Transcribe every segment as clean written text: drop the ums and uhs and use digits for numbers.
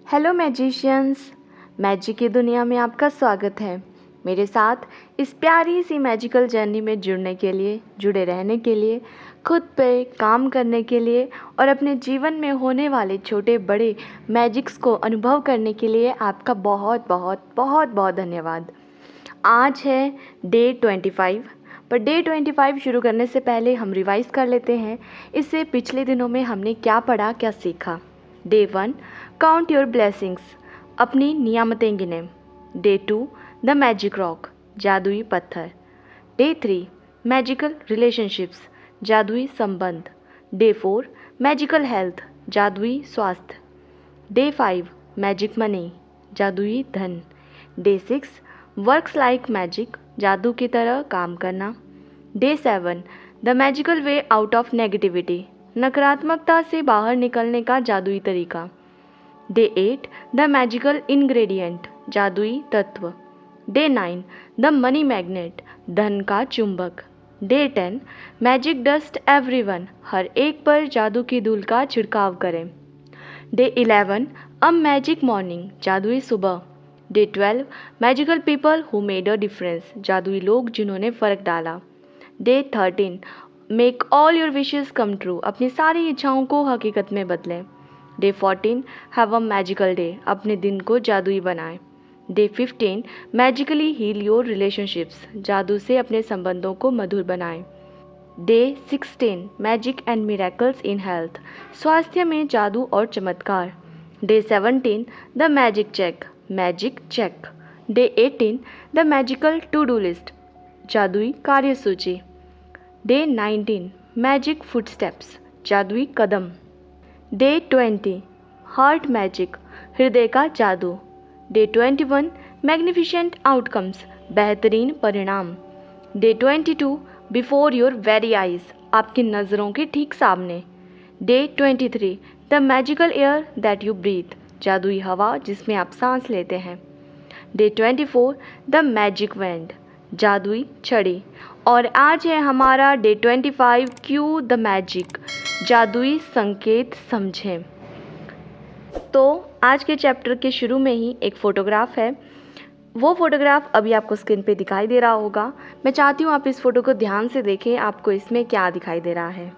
Hello magicians, magic की दुनिया में आपका स्वागत है। मेरे साथ इस प्यारी सी मैजिकल जर्नी में जुड़े रहने के लिए, खुद पे काम करने के लिए और अपने जीवन में होने वाले छोटे बड़े मैजिक्स को अनुभव करने के लिए आपका बहुत बहुत बहुत बहुत धन्यवाद। आज है डे 25, पर डे 25 शुरू करने से पहले हम रिवाइज़ कर लेते हैं इससे पिछले दिनों में हमने क्या पढ़ा, क्या सीखा। डे 1, काउंट योर ब्लेसिंग्स, अपनी नियामतें गिने। डे 2, द मैजिक रॉक, जादुई पत्थर। डे 3, मैजिकल रिलेशनशिप्स, जादुई संबंध। डे 4, मैजिकल हेल्थ, जादुई स्वास्थ्य। डे 5, मैजिक मनी, जादुई धन। डे 6, वर्क्स लाइक मैजिक, जादू की तरह काम करना। Day 7, the magical way out of negativity, नकारात्मकता से बाहर निकलने का जादुई तरीका। डे 8, द मैजिकल इंग्रेडिएंट, जादुई तत्व। डे 9, द मनी मैग्नेट, धन का चुंबक। डे 10, मैजिक डस्ट एवरीवन, हर एक पर जादू की धूल का छिड़काव करें। डे 11, अ मैजिक मॉर्निंग, जादुई सुबह। Day 12, magical people who made a difference, जादुई लोग जिन्होंने फ़र्क डाला। Day 13, make all your wishes come true, अपनी सारी इच्छाओं को हकीकत में बदलें। Day 14, have a magical day, अपने दिन को जादुई बनाएं। Day 15, magically heal your relationships, जादू से अपने संबंधों को मधुर बनाएं। Day 16, magic and miracles in health, स्वास्थ्य में जादू और चमत्कार। Day 17, the magic check. Day 18, the magical to do list, जादुई कार्यसूची। डे 19, मैजिक फुटस्टेप्स, जादुई कदम। डे 20, हार्ट मैजिक, हृदय का जादू। डे 21, मैग्निफिसेंट आउटकम्स, बेहतरीन परिणाम। Day 22, before your very eyes, आपकी नज़रों के ठीक सामने। Day 23, the magical air that you breathe, जादुई हवा जिसमें आप सांस लेते हैं। डे 24, द मैजिक वैंड, जादुई छड़ी। और आज है हमारा डे 25, क्यू द मैजिक, जादुई संकेत समझें। तो आज के चैप्टर के शुरू में ही एक फ़ोटोग्राफ है। वो फ़ोटोग्राफ अभी आपको स्क्रीन पे दिखाई दे रहा होगा। मैं चाहती हूँ आप इस फ़ोटो को ध्यान से देखें, आपको इसमें क्या दिखाई दे रहा है।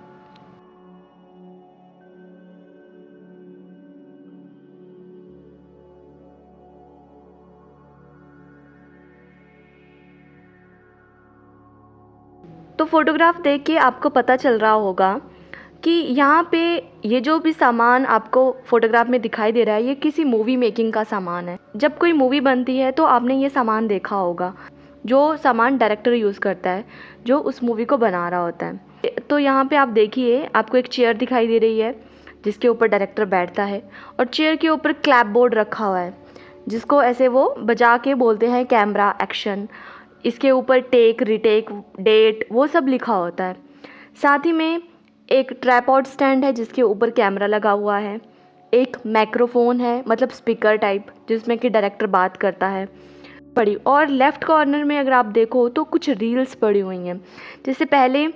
तो फ़ोटोग्राफ देख के आपको पता चल रहा होगा कि यहाँ पे ये जो भी सामान आपको फ़ोटोग्राफ में दिखाई दे रहा है, ये किसी मूवी मेकिंग का सामान है। जब कोई मूवी बनती है तो आपने ये सामान देखा होगा, जो सामान डायरेक्टर यूज़ करता है, जो उस मूवी को बना रहा होता है। तो यहाँ पे आप देखिए, आपको एक चेयर दिखाई दे रही है जिसके ऊपर डायरेक्टर बैठता है, और चेयर के ऊपर क्लैप बोर्ड रखा हुआ है जिसको ऐसे वो बजा के बोलते हैं कैमरा एक्शन। इसके ऊपर टेक, रिटेक, डेट, वो सब लिखा होता है। साथ ही में एक ट्राइपॉड स्टैंड है जिसके ऊपर कैमरा लगा हुआ है। एक माइक्रोफोन है, मतलब स्पीकर टाइप, जिसमें कि डायरेक्टर बात करता है पड़ी। और लेफ़्ट कॉर्नर में अगर आप देखो तो कुछ रील्स पड़ी हुई हैं। जैसे पहले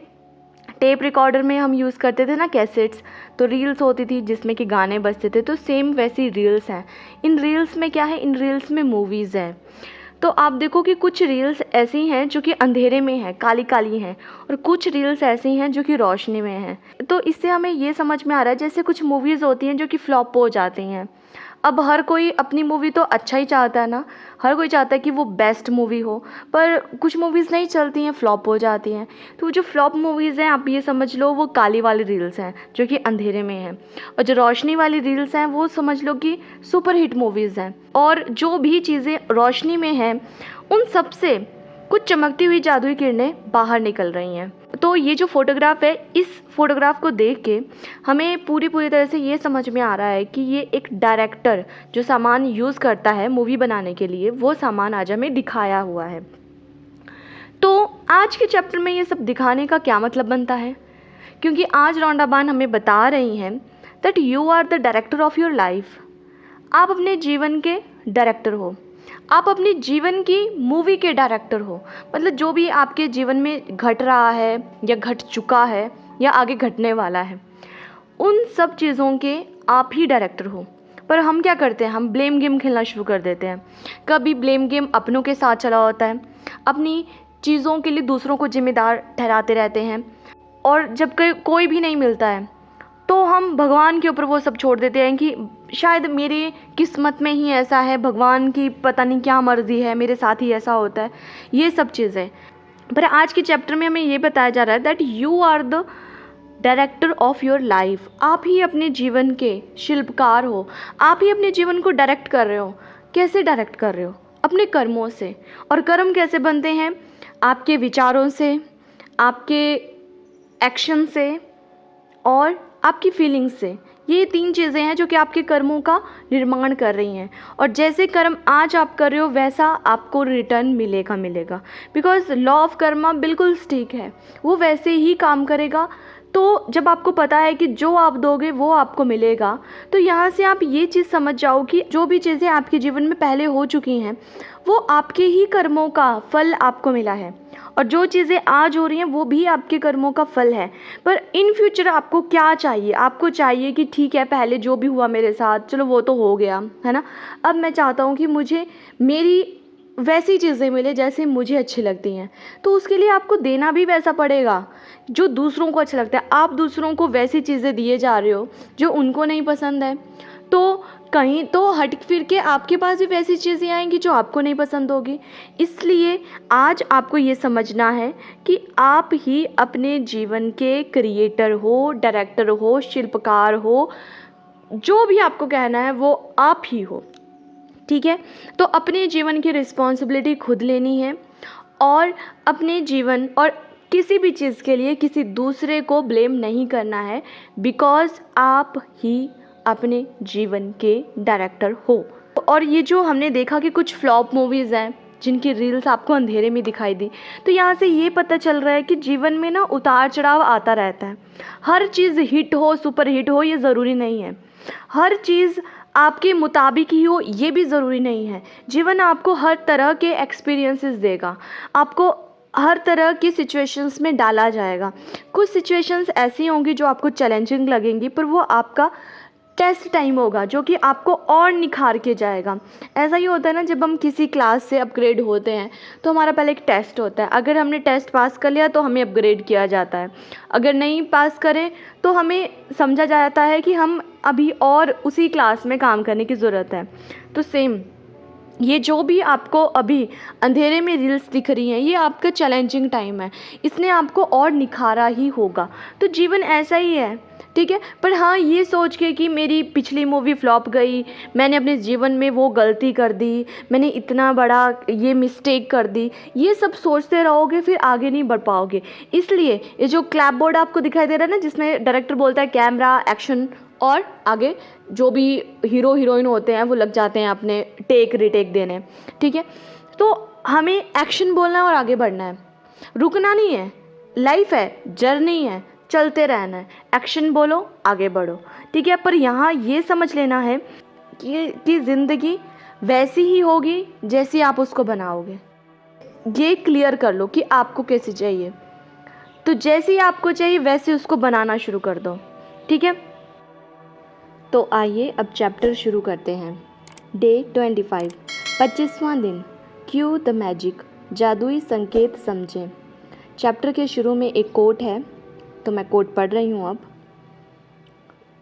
टेप रिकॉर्डर में हम यूज़ करते थे ना कैसेट्स, तो रील्स होती थी जिसमें कि गाने बजते थे, तो सेम वैसी रील्स हैं। इन रील्स में क्या है, इन रील्स में मूवीज़ हैं। तो आप देखो कि कुछ रील्स ऐसी हैं जो कि अंधेरे में हैं, काली काली हैं, और कुछ रील्स ऐसी हैं जो कि रोशनी में हैं। तो इससे हमें ये समझ में आ रहा है जैसे कुछ मूवीज़ होती हैं जो कि फ्लॉप हो जाती हैं। अब हर कोई अपनी मूवी तो अच्छा ही चाहता है ना, हर कोई चाहता है कि वो बेस्ट मूवी हो, पर कुछ मूवीज़ नहीं चलती हैं, फ्लॉप हो जाती हैं। तो जो फ्लॉप मूवीज़ हैं, आप ये समझ लो वो काली वाली रील्स हैं जो कि अंधेरे में हैं, और जो रोशनी वाली रील्स हैं वो समझ लो कि सुपर हिट मूवीज़ हैं। और जो भी चीज़ें रोशनी में हैं उन सब से कुछ चमकती हुई जादुई किरणें बाहर निकल रही हैं। तो ये जो फ़ोटोग्राफ है, इस फ़ोटोग्राफ को देख के हमें पूरी तरह से ये समझ में आ रहा है कि ये एक डायरेक्टर जो सामान यूज़ करता है मूवी बनाने के लिए, वो सामान आज हमें दिखाया हुआ है। तो आज के चैप्टर में ये सब दिखाने का क्या मतलब बनता है, क्योंकि आज रौंडाबान हमें बता रही हैं that you are the director of your life. आप अपने जीवन के डायरेक्टर हो, आप अपने जीवन की मूवी के डायरेक्टर हो। मतलब जो भी आपके जीवन में घट रहा है या घट चुका है या आगे घटने वाला है, उन सब चीज़ों के आप ही डायरेक्टर हो। पर हम क्या करते हैं, हम ब्लेम गेम खेलना शुरू कर देते हैं। कभी ब्लेम गेम अपनों के साथ चला होता है, अपनी चीज़ों के लिए दूसरों को जिम्मेदार ठहराते रहते हैं, और जब कोई भी नहीं मिलता है तो हम भगवान के ऊपर वो सब छोड़ देते हैं कि शायद मेरी किस्मत में ही ऐसा है, भगवान की पता नहीं क्या मर्ज़ी है, मेरे साथ ही ऐसा होता है, ये सब चीज़ें। पर आज के चैप्टर में हमें ये बताया जा रहा है that you are the director of your life. आप ही अपने जीवन के शिल्पकार हो, आप ही अपने जीवन को डायरेक्ट कर रहे हो। कैसे डायरेक्ट कर रहे हो? अपने कर्मों से। और कर्म कैसे बनते हैं? आपके विचारों से, आपके एक्शन से और आपकी फीलिंग्स से। ये 3 चीज़ें हैं जो कि आपके कर्मों का निर्माण कर रही हैं, और जैसे कर्म आज आप कर रहे हो वैसा आपको रिटर्न मिलेगा। बिकॉज लॉ ऑफ कर्मा बिल्कुल ठीक है, वो वैसे ही काम करेगा। तो जब आपको पता है कि जो आप दोगे वो आपको मिलेगा, तो यहाँ से आप ये चीज़ समझ जाओ कि जो भी चीज़ें आपके जीवन में पहले हो चुकी हैं वो आपके ही कर्मों का फल आपको मिला है, और जो चीज़ें आज हो रही हैं वो भी आपके कर्मों का फल है। पर इन फ्यूचर आपको क्या चाहिए? आपको चाहिए कि ठीक है, पहले जो भी हुआ मेरे साथ, चलो वो तो हो गया है ना, अब मैं चाहता हूँ कि मुझे मेरी वैसी चीज़ें मिले जैसे मुझे अच्छी लगती हैं। तो उसके लिए आपको देना भी वैसा पड़ेगा जो दूसरों को अच्छा लगता है। आप दूसरों को वैसी चीज़ें दिए जा रहे हो जो उनको नहीं पसंद है, तो कहीं तो हट फिर के आपके पास भी वैसी चीज़ें आएंगी जो आपको नहीं पसंद होगी। इसलिए आज आपको ये समझना है कि आप ही अपने जीवन के क्रिएटर हो, डायरेक्टर हो, शिल्पकार हो, जो भी आपको कहना है वो आप ही हो। ठीक है, तो अपने जीवन की रिस्पॉन्सिबिलिटी खुद लेनी है, और अपने जीवन और किसी भी चीज़ के लिए किसी दूसरे को ब्लेम नहीं करना है, बिकॉज आप ही अपने जीवन के डायरेक्टर हो। और ये जो हमने देखा कि कुछ फ्लॉप मूवीज़ हैं जिनकी रील्स आपको अंधेरे में दिखाई दी, तो यहाँ से ये पता चल रहा है कि जीवन में ना उतार चढ़ाव आता रहता है। हर चीज़ हिट हो, सुपर हिट हो, ये ज़रूरी नहीं है। हर चीज़ आपके मुताबिक ही हो, ये भी ज़रूरी नहीं है। जीवन आपको हर तरह के एक्सपीरियंसेस देगा, आपको हर तरह की सिचुएशंस में डाला जाएगा। कुछ सिचुएशंस ऐसी होंगी जो आपको चैलेंजिंग लगेंगी, पर वो आपका टेस्ट टाइम होगा जो कि आपको और निखार के जाएगा। ऐसा ही होता है ना, जब हम किसी क्लास से अपग्रेड होते हैं तो हमारा पहले एक टेस्ट होता है। अगर हमने टेस्ट पास कर लिया तो हमें अपग्रेड किया जाता है, अगर नहीं पास करें तो हमें समझा जाता है कि हम अभी और उसी क्लास में काम करने की ज़रूरत है। तो सेम ये जो भी आपको अभी अंधेरे में रील्स दिख रही हैं, ये आपका चैलेंजिंग टाइम है, इसने आपको और निखारा ही होगा। तो जीवन ऐसा ही है, ठीक है। पर हाँ, ये सोच के कि मेरी पिछली मूवी फ्लॉप गई, मैंने अपने जीवन में वो गलती कर दी, मैंने इतना बड़ा ये मिस्टेक कर दी, ये सब सोचते रहोगे फिर आगे नहीं बढ़ पाओगे। इसलिए ये जो क्लैप बोर्ड आपको दिखाई दे रहा है ना, जिसमें डायरेक्टर बोलता है कैमरा एक्शन, और आगे जो भी हीरो हीरोइन होते हैं वो लग जाते हैं अपने टेक रिटेक देने, ठीक है। तो हमें एक्शन बोलना है और आगे बढ़ना है, रुकना नहीं है। लाइफ है, जर्नी है, चलते रहना है। एक्शन बोलो, आगे बढ़ो, ठीक है। पर यहाँ ये समझ लेना है कि ज़िंदगी वैसी ही होगी जैसी आप उसको बनाओगे। ये क्लियर कर लो कि आपको कैसी चाहिए, तो जैसी आपको चाहिए वैसे उसको बनाना शुरू कर दो, ठीक है। तो आइए अब चैप्टर शुरू करते हैं। डे 25, 25वां दिन। क्यू द मैजिक, जादुई संकेत समझें। चैप्टर के शुरू में एक कोट है, तो मैं कोट पढ़ रही हूँ अब।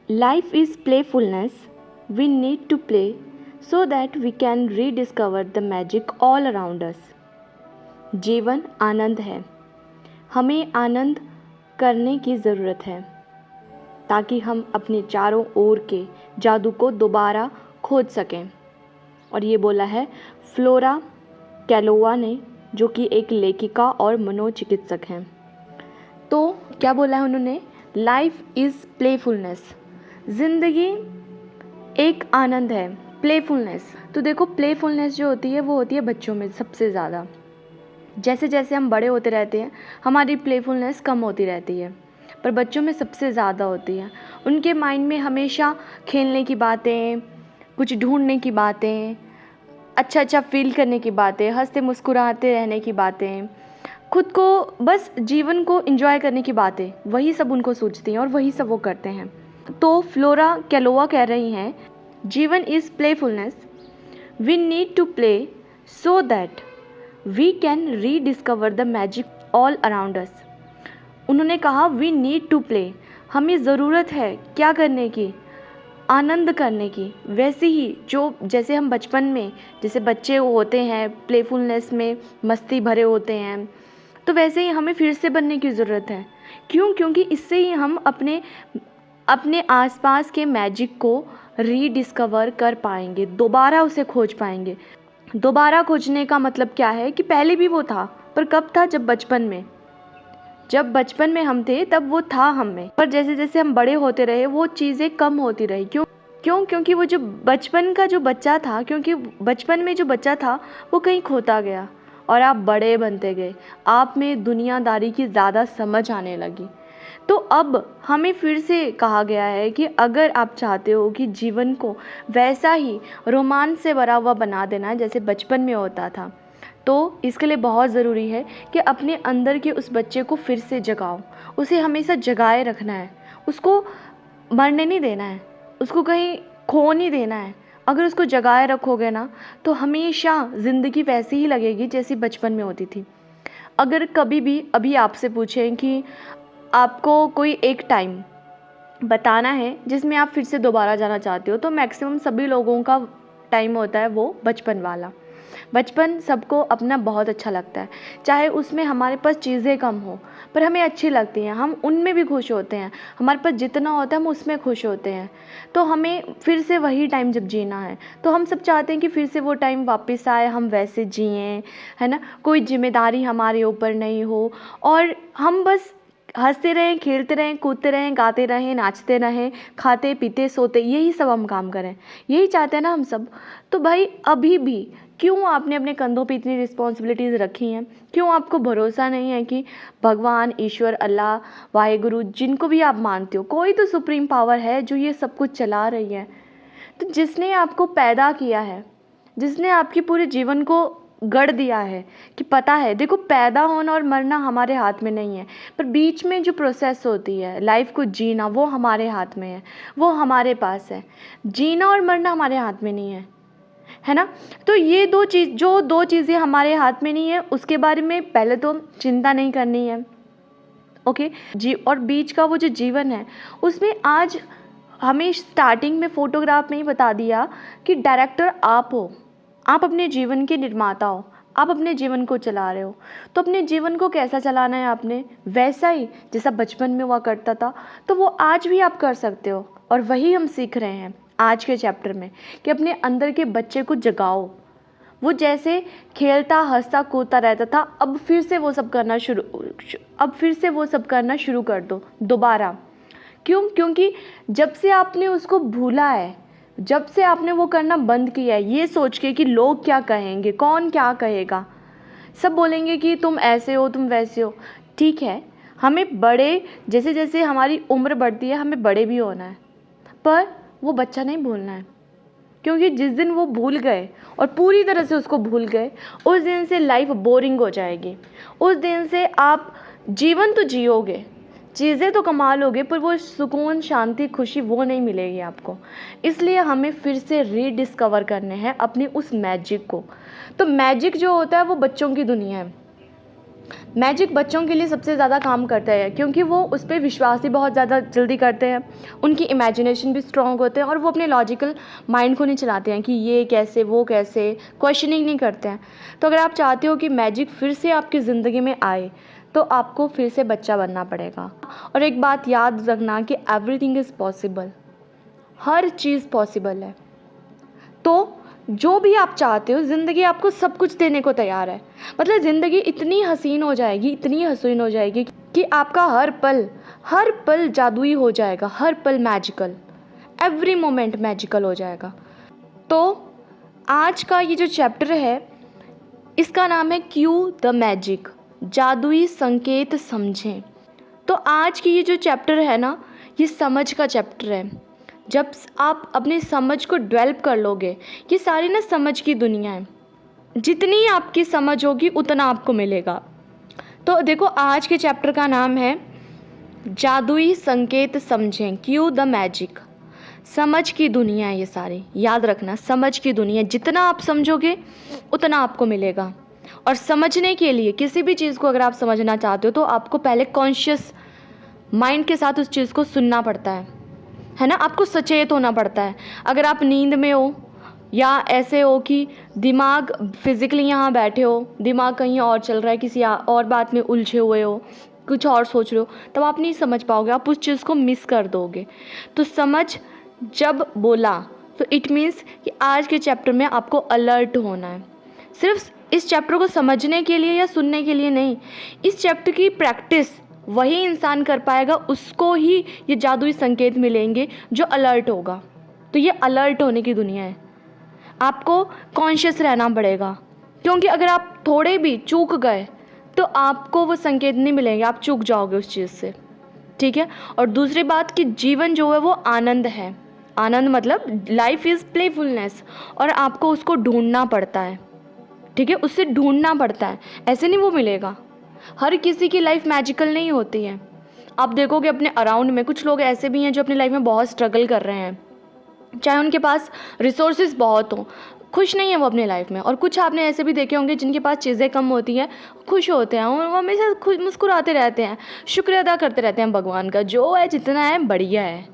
Life is playfulness, we need to play so that we can rediscover the magic all around us. जीवन आनंद है, हमें आनंद करने की ज़रूरत है ताकि हम अपने चारों ओर के जादू को दोबारा खोज सकें। और ये बोला है फ्लोरा कैलोवा ने, जो कि एक लेखिका और मनोचिकित्सक हैं। तो क्या बोला है उन्होंने? लाइफ इज़ प्लेफुलनेस, ज़िंदगी एक आनंद है, प्लेफुलनेस। तो देखो, प्लेफुलनेस जो होती है वो होती है बच्चों में सबसे ज़्यादा। जैसे जैसे हम बड़े होते रहते हैं हमारी प्लेफुलनेस कम होती रहती है, पर बच्चों में सबसे ज़्यादा होती है। उनके माइंड में हमेशा खेलने की बातें, कुछ ढूंढने की बातें, अच्छा अच्छा फील करने की बातें, हंसते मुस्कुराते रहने की बातें, खुद को बस जीवन को एंजॉय करने की बातें, वही सब उनको सूझती हैं और वही सब वो करते हैं। तो फ्लोरा कैलोवा कह रही हैं जीवन is playfulness, we need to play so that we can rediscover the magic all around us. उन्होंने कहा वी नीड टू प्ले, हमें ज़रूरत है क्या करने की, आनंद करने की। वैसे ही जो जैसे हम बचपन में जैसे बच्चे होते हैं प्लेफुलनेस में मस्ती भरे होते हैं, तो वैसे ही हमें फिर से बनने की ज़रूरत है। क्यों? क्योंकि इससे ही हम अपने अपने आसपास के मैजिक को रीडिस्कवर कर पाएंगे, दोबारा उसे खोज पाएंगे। दोबारा खोजने का मतलब क्या है कि पहले भी वो था, पर कब था? जब बचपन में हम थे तब वो था हम में, पर जैसे जैसे हम बड़े होते रहे वो चीज़ें कम होती रही। क्यों? क्योंकि वो जो बचपन का जो बच्चा था, क्योंकि बचपन में जो बच्चा था वो कहीं खोता गया और आप बड़े बनते गए, आप में दुनियादारी की ज़्यादा समझ आने लगी। तो अब हमें फिर से कहा गया है कि अगर आप चाहते हो कि जीवन को वैसा ही रोमांच से भरा हुआ बना देना जैसे बचपन में होता था, तो इसके लिए बहुत ज़रूरी है कि अपने अंदर के उस बच्चे को फिर से जगाओ, उसे हमेशा जगाए रखना है, उसको मरने नहीं देना है, उसको कहीं खो नहीं देना है। अगर उसको जगाए रखोगे ना तो हमेशा ज़िंदगी वैसी ही लगेगी जैसी बचपन में होती थी। अगर कभी भी अभी आपसे पूछें कि आपको कोई एक टाइम बताना है जिसमें आप फिर से दोबारा जाना चाहते हो, तो मैक्सिमम सभी लोगों का टाइम होता है वो बचपन वाला। बचपन सबको अपना बहुत अच्छा लगता है, चाहे उसमें हमारे पास चीज़ें कम हो पर हमें अच्छी लगती हैं, हम उनमें भी खुश होते हैं, हमारे पास जितना होता है हम उसमें खुश होते हैं। तो हमें फिर से वही टाइम जब जीना है तो हम सब चाहते हैं कि फिर से वो टाइम वापस आए, हम वैसे जिएं, है ना, कोई जिम्मेदारी हमारे ऊपर नहीं हो और हम बस हंसते रहें, खेलते रहें, कूदते रहें, गाते रहें, नाचते रहें, खाते पीते सोते, यही सब हम काम करें, यही चाहते हैं ना हम सब। तो भाई अभी भी क्यों आपने अपने कंधों पे इतनी रिस्पॉन्सिबिलिटीज़ रखी हैं? क्यों आपको भरोसा नहीं है कि भगवान, ईश्वर, अल्लाह, वाहेगुरु, जिनको भी आप मानते हो, कोई तो सुप्रीम पावर है जो ये सब कुछ चला रही है। तो जिसने आपको पैदा किया है, जिसने आपके पूरे जीवन को गढ़ दिया है, कि पता है देखो पैदा होना और मरना हमारे हाथ में नहीं है, पर बीच में जो प्रोसेस होती है लाइफ को जीना वो हमारे हाथ में है, वो हमारे पास है। जीना और मरना हमारे हाथ में नहीं है ना। तो ये दो चीज़ें हमारे हाथ में नहीं है, उसके बारे में पहले तो चिंता नहीं करनी है। ओके जी। और बीच का वो जो जीवन है उसमें आज हमें स्टार्टिंग में फोटोग्राफ में ही बता दिया कि डायरेक्टर आप हो, आप अपने जीवन के निर्माता हो, आप अपने जीवन को चला रहे हो। तो अपने जीवन को कैसा चलाना है आपने, वैसा ही जैसा बचपन में हुआ करता था तो वो आज भी आप कर सकते हो। और वही हम सीख रहे हैं आज के चैप्टर में कि अपने अंदर के बच्चे को जगाओ। वो जैसे खेलता हंसता कूदता रहता था, अब फिर से वो सब करना शुरू कर दो दोबारा। क्यों? क्योंकि जब से आपने उसको भूला है, जब से आपने वो करना बंद किया है ये सोच के कि लोग क्या कहेंगे, कौन क्या कहेगा, सब बोलेंगे कि तुम ऐसे हो, तुम वैसे हो। ठीक है, हमें बड़े जैसे जैसे हमारी उम्र बढ़ती है हमें बड़े भी होना है, पर वो बच्चा नहीं भूलना है। क्योंकि जिस दिन वो भूल गए और पूरी तरह से उसको भूल गए, उस दिन से लाइफ बोरिंग हो जाएगी। उस दिन से आप जीवन तो जियोगे, चीज़ें तो कमा लोगे, पर वो सुकून, शांति, खुशी वो नहीं मिलेगी आपको। इसलिए हमें फिर से रीडिस्कवर करने हैं अपने उस मैजिक को। तो मैजिक जो होता है वो बच्चों की दुनिया है। मैजिक बच्चों के लिए सबसे ज़्यादा काम करता है क्योंकि वो उस पर विश्वास ही बहुत ज़्यादा जल्दी करते हैं, उनकी इमेजिनेशन भी स्ट्रॉन्ग होते हैं और वो अपने लॉजिकल माइंड को नहीं चलाते हैं कि ये कैसे वो कैसे, क्वेश्चनिंग नहीं करते हैं। तो अगर आप चाहते हो कि मैजिक फिर से आपकी ज़िंदगी में आए तो आपको फिर से बच्चा बनना पड़ेगा। और एक बात याद रखना कि everything is possible, her cheese possible है। तो जो भी आप चाहते हो ज़िंदगी आपको सब कुछ देने को तैयार है। मतलब ज़िंदगी इतनी हसीन हो जाएगी, इतनी हसीन हो जाएगी कि आपका हर पल जादुई हो जाएगा, हर पल मैजिकल, एवरी मोमेंट मैजिकल हो जाएगा। तो आज का ये जो चैप्टर है इसका नाम है क्यू द मैजिक, जादुई संकेत समझें। तो आज की ये जो चैप्टर है ना, ये समझ का चैप्टर है। जब आप अपनी समझ को डेवलप कर लोगे, ये सारी ना समझ की दुनिया है, जितनी आपकी समझ होगी उतना आपको मिलेगा। तो देखो आज के चैप्टर का नाम है जादुई संकेत समझें, क्यू द मैजिक। समझ की दुनिया है ये सारी, याद रखना, समझ की दुनिया। जितना आप समझोगे उतना आपको मिलेगा। और समझने के लिए किसी भी चीज़ को अगर आप समझना चाहते हो तो आपको पहले कॉन्शियस माइंड के साथ उस चीज़ को सुनना पड़ता है ना। आपको सचेत होना पड़ता है। अगर आप नींद में हो या ऐसे हो कि दिमाग फिजिकली यहाँ बैठे हो, दिमाग कहीं और चल रहा है, किसी और बात में उलझे हुए हो, कुछ और सोच रहे हो, तब आप नहीं समझ पाओगे, आप उस चीज़ को मिस कर दोगे। तो समझ जब बोला तो इट मीन्स कि आज के चैप्टर में आपको अलर्ट होना है। सिर्फ इस चैप्टर को समझने के लिए या सुनने के लिए नहीं, इस चैप्टर की प्रैक्टिस वही इंसान कर पाएगा, उसको ही ये जादुई संकेत मिलेंगे जो अलर्ट होगा। तो ये अलर्ट होने की दुनिया है। आपको कॉन्शियस रहना पड़ेगा, क्योंकि अगर आप थोड़े भी चूक गए तो आपको वो संकेत नहीं मिलेंगे, आप चूक जाओगे उस चीज़ से, ठीक है। और दूसरी बात कि जीवन जो है वो आनंद है। आनंद मतलब लाइफ इज़ प्लेफुलनेस, और आपको उसको ढूंढना पड़ता है, ठीक है, उससे ढूंढना पड़ता है, ऐसे नहीं वो मिलेगा। हर किसी की लाइफ मैजिकल नहीं होती है। आप देखोगे अपने अराउंड में कुछ लोग ऐसे भी हैं जो अपनी लाइफ में बहुत स्ट्रगल कर रहे हैं, चाहे उनके पास रिसोर्सेज बहुत हों, खुश नहीं है वो अपनी लाइफ में। और कुछ आपने ऐसे भी देखे होंगे जिनके पास चीज़ें कम होती हैं, खुश होते हैं, और वो हमेशा खुद मुस्कुराते रहते हैं, शुक्र अदा करते रहते हैं भगवान का, जो है जितना है बढ़िया है।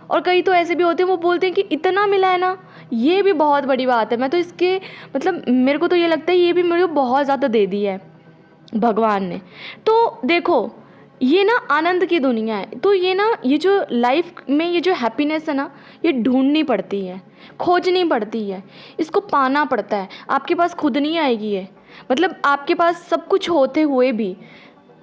और कई तो ऐसे भी होते हैं वो बोलते हैं कि इतना मिला है ना, ये भी बहुत बड़ी बात है, मैं तो इसके मतलब मेरे को तो ये लगता है ये भी मेरे को बहुत ज़्यादा दे दी है भगवान ने। तो देखो ये ना आनंद की दुनिया है। तो ये ना, ये जो लाइफ में ये जो हैप्पीनेस है ना, ये ढूंढनी पड़ती है, खोजनी पड़ती है, इसको पाना पड़ता है। आपके पास खुद नहीं आएगी ये, मतलब आपके पास सब कुछ होते हुए भी,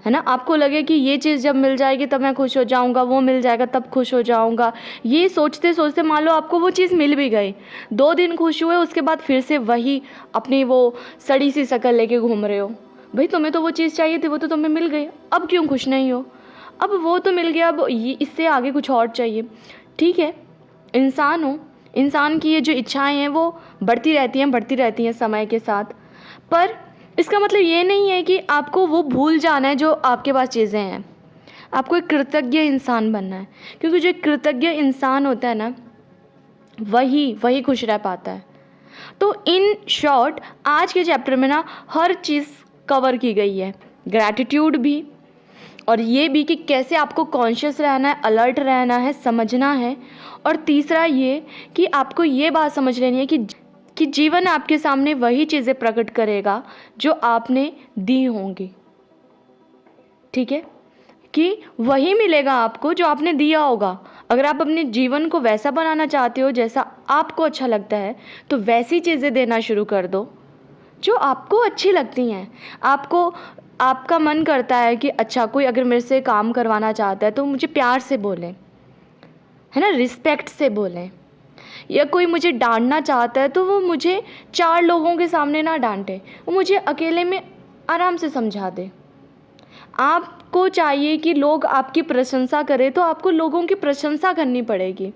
है ना, आपको लगे कि ये चीज़ जब मिल जाएगी तब मैं खुश हो जाऊंगा, वो मिल जाएगा तब खुश हो जाऊंगा, ये सोचते सोचते मान लो आपको वो चीज़ मिल भी गई, 2 दिन खुश हुए, उसके बाद फिर से वही अपनी वो सड़ी सी शक्ल लेके घूम रहे हो। भाई तुम्हें तो वो चीज़ चाहिए थी, वो तो तुम्हें मिल गई, अब क्यों खुश नहीं हो? अब वो तो मिल गया, अब ये इससे आगे कुछ और चाहिए, ठीक है। इंसान हो, इंसान की ये जो इच्छाएं हैं वो बढ़ती रहती हैं समय के साथ। पर इसका मतलब ये नहीं है कि आपको वो भूल जाना है जो आपके पास चीज़ें हैं। आपको एक कृतज्ञ इंसान बनना है, क्योंकि जो एक कृतज्ञ इंसान होता है ना, वही खुश रह पाता है। तो इन शॉर्ट आज के चैप्टर में ना हर चीज़ कवर की गई है, ग्रैटिट्यूड भी, और ये भी कि कैसे आपको कॉन्शियस रहना है, अलर्ट रहना है, समझना है। और तीसरा ये कि आपको ये बात समझ लेनी है कि जीवन आपके सामने वही चीज़ें प्रकट करेगा जो आपने दी होंगी, ठीक है, कि वही मिलेगा आपको जो आपने दिया होगा। अगर आप अपने जीवन को वैसा बनाना चाहते हो जैसा आपको अच्छा लगता है, तो वैसी चीज़ें देना शुरू कर दो जो आपको अच्छी लगती हैं। आपका मन करता है कि अच्छा कोई अगर मेरे से काम करवाना चाहता है तो मुझे प्यार से बोलें, है ना, रिस्पेक्ट से बोलें। या कोई मुझे डांटना चाहता है तो वो मुझे 4 लोगों के सामने ना डांटे, वो मुझे अकेले में आराम से समझा दे। आपको चाहिए कि लोग आपकी प्रशंसा करें तो आपको लोगों की प्रशंसा करनी पड़ेगी।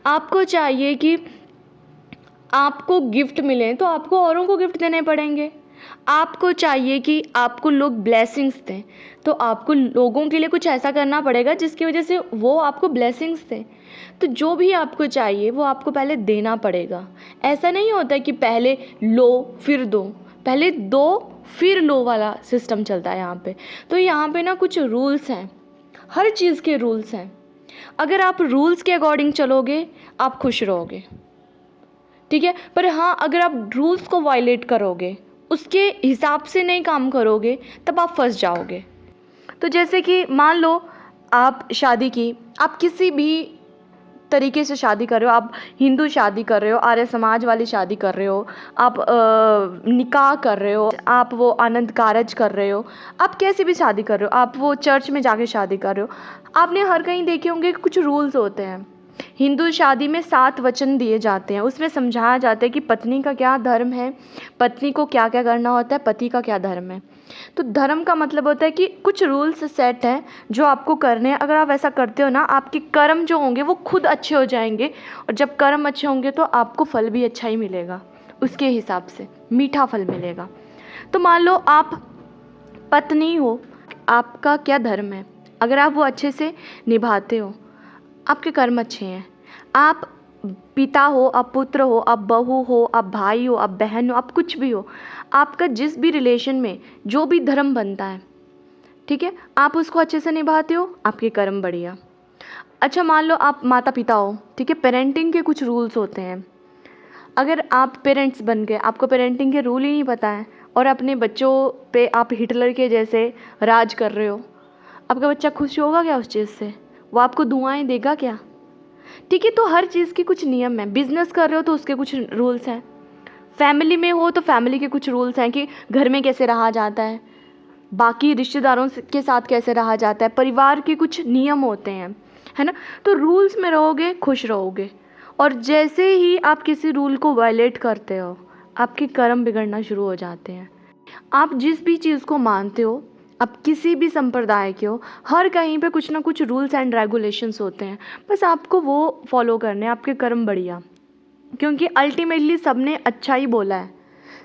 आपको चाहिए कि आपको गिफ्ट मिले तो आपको औरों को गिफ्ट देने पड़ेंगे। आपको चाहिए कि आपको लोग ब्लेसिंग्स दें तो आपको लोगों के लिए कुछ ऐसा करना पड़ेगा जिसकी वजह से वो आपको ब्लेसिंग्स दें। तो जो भी आपको चाहिए वो आपको पहले देना पड़ेगा। ऐसा नहीं होता कि पहले लो फिर दो, पहले दो फिर लो वाला सिस्टम चलता है यहाँ पे। तो यहाँ पे ना कुछ रूल्स हैं, हर चीज़ के रूल्स हैं। अगर आप रूल्स के अकॉर्डिंग चलोगे आप खुश रहोगे, ठीक है। पर हाँ, अगर आप रूल्स को वायलेट करोगे, उसके हिसाब से नहीं काम करोगे, तब आप फंस जाओगे। तो जैसे कि मान लो आप शादी की, आप किसी भी तरीके से शादी कर रहे हो, आप हिंदू शादी कर रहे हो, आर्य समाज वाली शादी कर रहे हो, आप निकाह कर रहे हो, आप वो आनंद कारज कर रहे हो, आप कैसे भी शादी कर रहे हो, आप वो चर्च में जाके शादी कर रहे हो, आपने हर कहीं देखे होंगे कि कुछ रूल्स होते हैं। हिंदू शादी में 7 वचन दिए जाते हैं, उसमें समझाया जाता है कि पत्नी का क्या धर्म है, पत्नी को क्या क्या करना होता है, पति का क्या धर्म है। तो धर्म का मतलब होता है कि कुछ रूल्स सेट हैं जो आपको करने हैं। अगर आप ऐसा करते हो ना, आपके कर्म जो होंगे वो खुद अच्छे हो जाएंगे, और जब कर्म अच्छे होंगे तो आपको फल भी अच्छा ही मिलेगा, उसके हिसाब से मीठा फल मिलेगा। तो मान लो आप पत्नी हो, आपका क्या धर्म है, अगर आप वो अच्छे से निभाते हो, आपके कर्म अच्छे हैं, आप पिता हो, आप पुत्र हो, आप बहू हो, आप भाई हो, आप बहन हो, आप कुछ भी हो, आपका जिस भी रिलेशन में जो भी धर्म बनता है, ठीक है, आप उसको अच्छे से निभाते हो, आपके कर्म बढ़िया। अच्छा मान लो आप माता पिता हो, ठीक है, पेरेंटिंग के कुछ रूल्स होते हैं। अगर आप पेरेंट्स बन गए, आपको पेरेंटिंग के रूल ही नहीं पता है और अपने बच्चों पे आप हिटलर के जैसे राज कर रहे हो, आपका बच्चा खुश होगा क्या उस चीज़ से? वो आपको दुआएं देगा क्या? ठीक है, तो हर चीज़ के कुछ नियम हैं। बिजनेस कर रहे हो तो उसके कुछ रूल्स हैं, फैमिली में हो तो फैमिली के कुछ रूल्स हैं कि घर में कैसे रहा जाता है, बाकी रिश्तेदारों के साथ कैसे रहा जाता है, परिवार के कुछ नियम होते हैं, है ना। तो रूल्स में रहोगे खुश रहोगे, और जैसे ही आप किसी रूल को वायलेट करते हो, आपके कर्म बिगड़ना शुरू हो जाते हैं। आप जिस भी चीज़ को मानते हो, आप किसी भी संप्रदाय के हो, हर कहीं पे कुछ ना कुछ रूल्स एंड रेगुलेशंस होते हैं, बस आपको वो फॉलो करने हैं, आपके कर्म बढ़िया। क्योंकि अल्टीमेटली सबने अच्छा ही बोला है,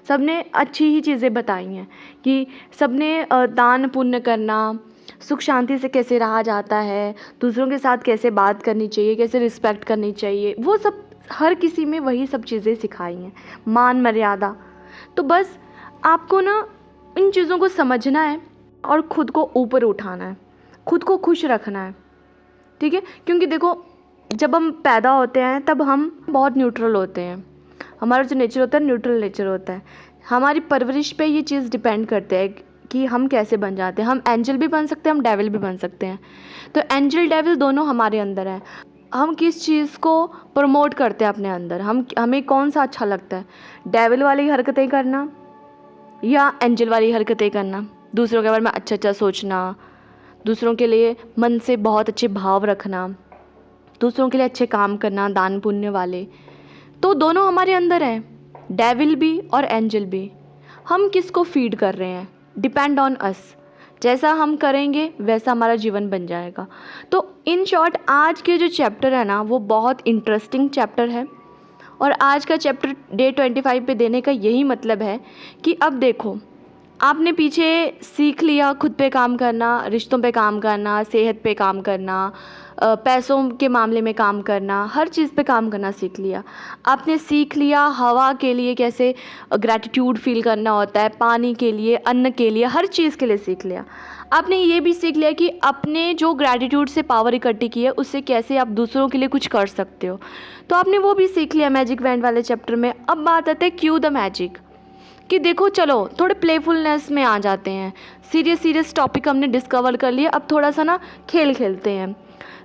सबने अच्छी ही चीज़ें बताई हैं कि सबने दान पुण्य करना, सुख शांति से कैसे रहा जाता है, दूसरों के साथ कैसे बात करनी चाहिए, कैसे रिस्पेक्ट करनी चाहिए, वो सब हर किसी में वही सब चीज़ें सिखाई हैं, मान मर्यादा। तो बस आपको ना इन चीज़ों को समझना है और ख़ुद को ऊपर उठाना है, खुद को खुश रखना है, ठीक है। क्योंकि देखो, जब हम पैदा होते हैं तब हम बहुत न्यूट्रल होते हैं, हमारा जो नेचर होता है न्यूट्रल नेचर होता है। हमारी परवरिश पे ये चीज़ डिपेंड करते हैं कि हम कैसे बन जाते हैं। हम एंजल भी बन सकते हैं, हम डेविल भी बन सकते हैं। तो एंजल डेविल दोनों हमारे अंदर है। हम किस चीज़ को प्रमोट करते हैं अपने अंदर, हमें कौन सा अच्छा लगता है, डेविल वाली हरकतें करना या एंजल वाली हरकतें करना, दूसरों के बारे में अच्छा अच्छा सोचना, दूसरों के लिए मन से बहुत अच्छे भाव रखना, दूसरों के लिए अच्छे काम करना, दान पुण्य वाले। तो दोनों हमारे अंदर हैं, डेविल भी और एंजल भी। हम किसको फीड कर रहे हैं, डिपेंड ऑन अस। जैसा हम करेंगे वैसा हमारा जीवन बन जाएगा। तो इन शॉर्ट आज के जो चैप्टर है ना, वो बहुत इंटरेस्टिंग चैप्टर है। और आज का चैप्टर डे 25 पे देने का यही मतलब है कि अब देखो, आपने पीछे सीख लिया खुद पे काम करना, रिश्तों पे काम करना, सेहत पे काम करना, पैसों के मामले में काम करना, हर चीज़ पे काम करना सीख लिया। आपने सीख लिया हवा के लिए कैसे ग्रैटिट्यूड फील करना होता है, पानी के लिए, अन्न के लिए, हर चीज़ के लिए सीख लिया। आपने ये भी सीख लिया कि अपने जो ग्रैटिट्यूड से पावर इकट्ठी की है उससे कैसे आप दूसरों के लिए कुछ कर सकते हो, तो आपने वो भी सीख लिया मैजिक बैंड वाले चैप्टर में। अब बात आती है क्यू द मैजिक, कि देखो चलो थोड़े प्लेफुलनेस में आ जाते हैं, सीरियस टॉपिक हमने डिस्कवर कर लिए, अब थोड़ा सा ना खेल खेलते हैं।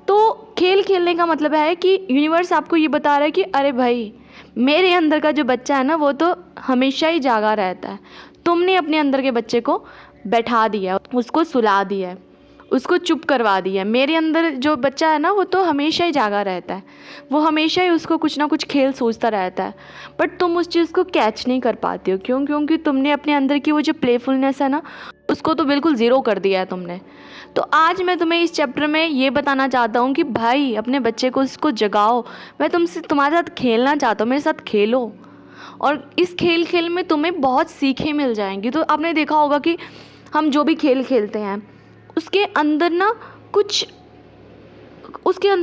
तो खेल खेलने का मतलब है कि यूनिवर्स आपको ये बता रहा है कि अरे भाई, मेरे अंदर का जो बच्चा है ना वो तो हमेशा ही जागा रहता है, तुमने अपने अंदर के बच्चे को बैठा दिया, उसको सुला दिया है, उसको चुप करवा दिया है। मेरे अंदर जो बच्चा है ना वो तो हमेशा ही जागा रहता है, वो हमेशा ही उसको कुछ ना कुछ खेल सोचता रहता है, बट तुम उस चीज़ को कैच नहीं कर पाती हो। क्यों? क्योंकि तुमने अपने अंदर की वो जो प्लेफुलनेस है ना उसको तो बिल्कुल ज़ीरो कर दिया है तुमने। तो आज मैं तुम्हें इस चैप्टर में ये बताना चाहता हूँ कि भाई अपने बच्चे को उसको जगाओ, मैं तुम्हारे साथ खेलना चाहता हूँ, मेरे साथ खेलो, और इस खेल में तुम्हें बहुत सीखें मिल जाएंगी। तो आपने देखा होगा कि हम जो भी खेल खेलते हैं उसके अंदर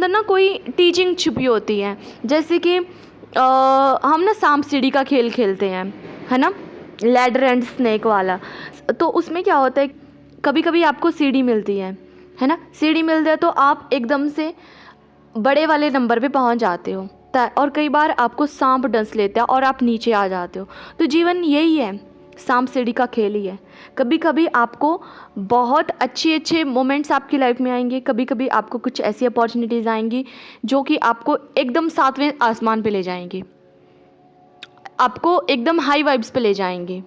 ना कोई टीचिंग छुपी होती है। जैसे कि हम ना सांप सीढ़ी का खेल खेलते हैं, है ना, लैडर एंड स्नेक वाला। तो उसमें क्या होता है, कभी कभी आपको सीढ़ी मिलती है ना, सीढ़ी मिलती है तो आप एकदम से बड़े वाले नंबर पे पहुंच जाते हो, और कई बार आपको सांप डंस लेता है और आप नीचे आ जाते हो। तो जीवन यही है, सांप सीढ़ी का खेल ही है। कभी कभी आपको बहुत अच्छे मोमेंट्स आपकी लाइफ में आएंगे, कभी कभी आपको कुछ ऐसी अपॉर्चुनिटीज़ आएंगी जो कि आपको एकदम 7वें आसमान पे ले जाएंगी, आपको एकदम हाई वाइब्स पे ले जाएंगी।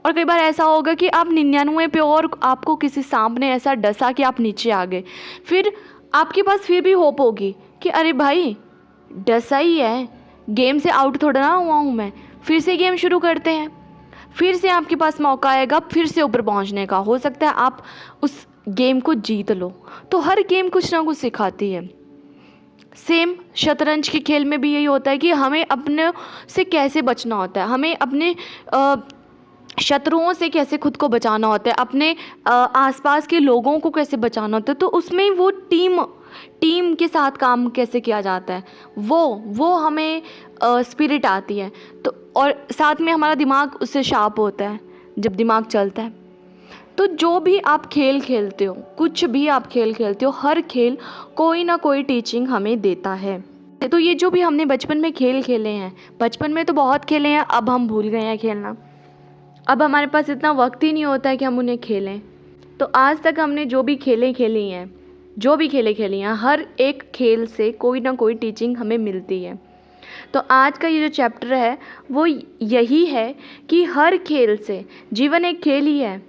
और कई बार ऐसा होगा कि आप 99 पे और आपको किसी सांप ने ऐसा डसा कि आप नीचे आ गए। फिर आपके पास फिर भी होप होगी कि अरे भाई डसा ही है, गेम से आउट थोड़ा ना हुआ हूँ मैं, फिर से गेम शुरू करते हैं। फिर से आपके पास मौका आएगा फिर से ऊपर पहुँचने का, हो सकता है आप उस गेम को जीत लो। तो हर गेम कुछ ना कुछ सिखाती है। सेम शतरंज के खेल में भी यही होता है कि हमें अपने से कैसे बचना होता है, हमें अपने शत्रुओं से कैसे खुद को बचाना होता है, अपने आसपास के लोगों को कैसे बचाना होता है। तो उसमें वो टीम टीम के साथ काम कैसे किया जाता है, वो हमें स्पिरिट आती है। तो और साथ में हमारा दिमाग उससे शार्प होता है जब दिमाग चलता है। तो जो भी आप खेल खेलते हो, कुछ भी आप खेल खेलते हो, हर खेल कोई ना कोई टीचिंग हमें देता है। तो ये जो भी हमने बचपन में खेल खेले हैं, बचपन में तो बहुत खेले हैं, अब हम भूल गए हैं खेलना। अब हमारे पास इतना वक्त ही नहीं होता है कि हम उन्हें खेलें। तो आज तक हमने जो भी खेलें खेली हैं, हर एक खेल से कोई ना कोई टीचिंग हमें मिलती है। तो आज का ये जो चैप्टर है वो यही है कि हर खेल से, जीवन एक खेल ही है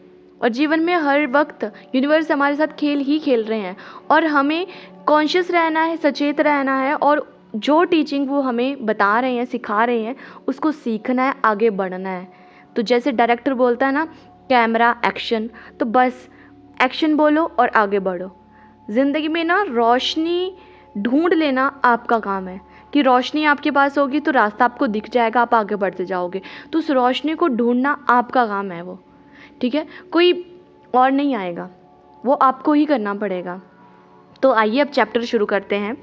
और जीवन में हर वक्त यूनिवर्स हमारे साथ खेल ही खेल रहे हैं और हमें कॉन्शियस रहना है, सचेत रहना है और जो टीचिंग वो हमें बता रहे हैं, सिखा रहे हैं, उसको सीखना है, आगे बढ़ना है। तो जैसे डायरेक्टर बोलता है ना, कैमरा एक्शन, तो बस एक्शन बोलो और आगे बढ़ो। ज़िंदगी में ना रोशनी ढूंढ लेना आपका काम है कि रोशनी आपके पास होगी तो रास्ता आपको दिख जाएगा, आप आगे बढ़ते जाओगे। तो उस रोशनी को ढूंढना आपका काम है वो, ठीक है, कोई और नहीं आएगा, वो आपको ही करना पड़ेगा। तो आइए अब चैप्टर शुरू करते हैं।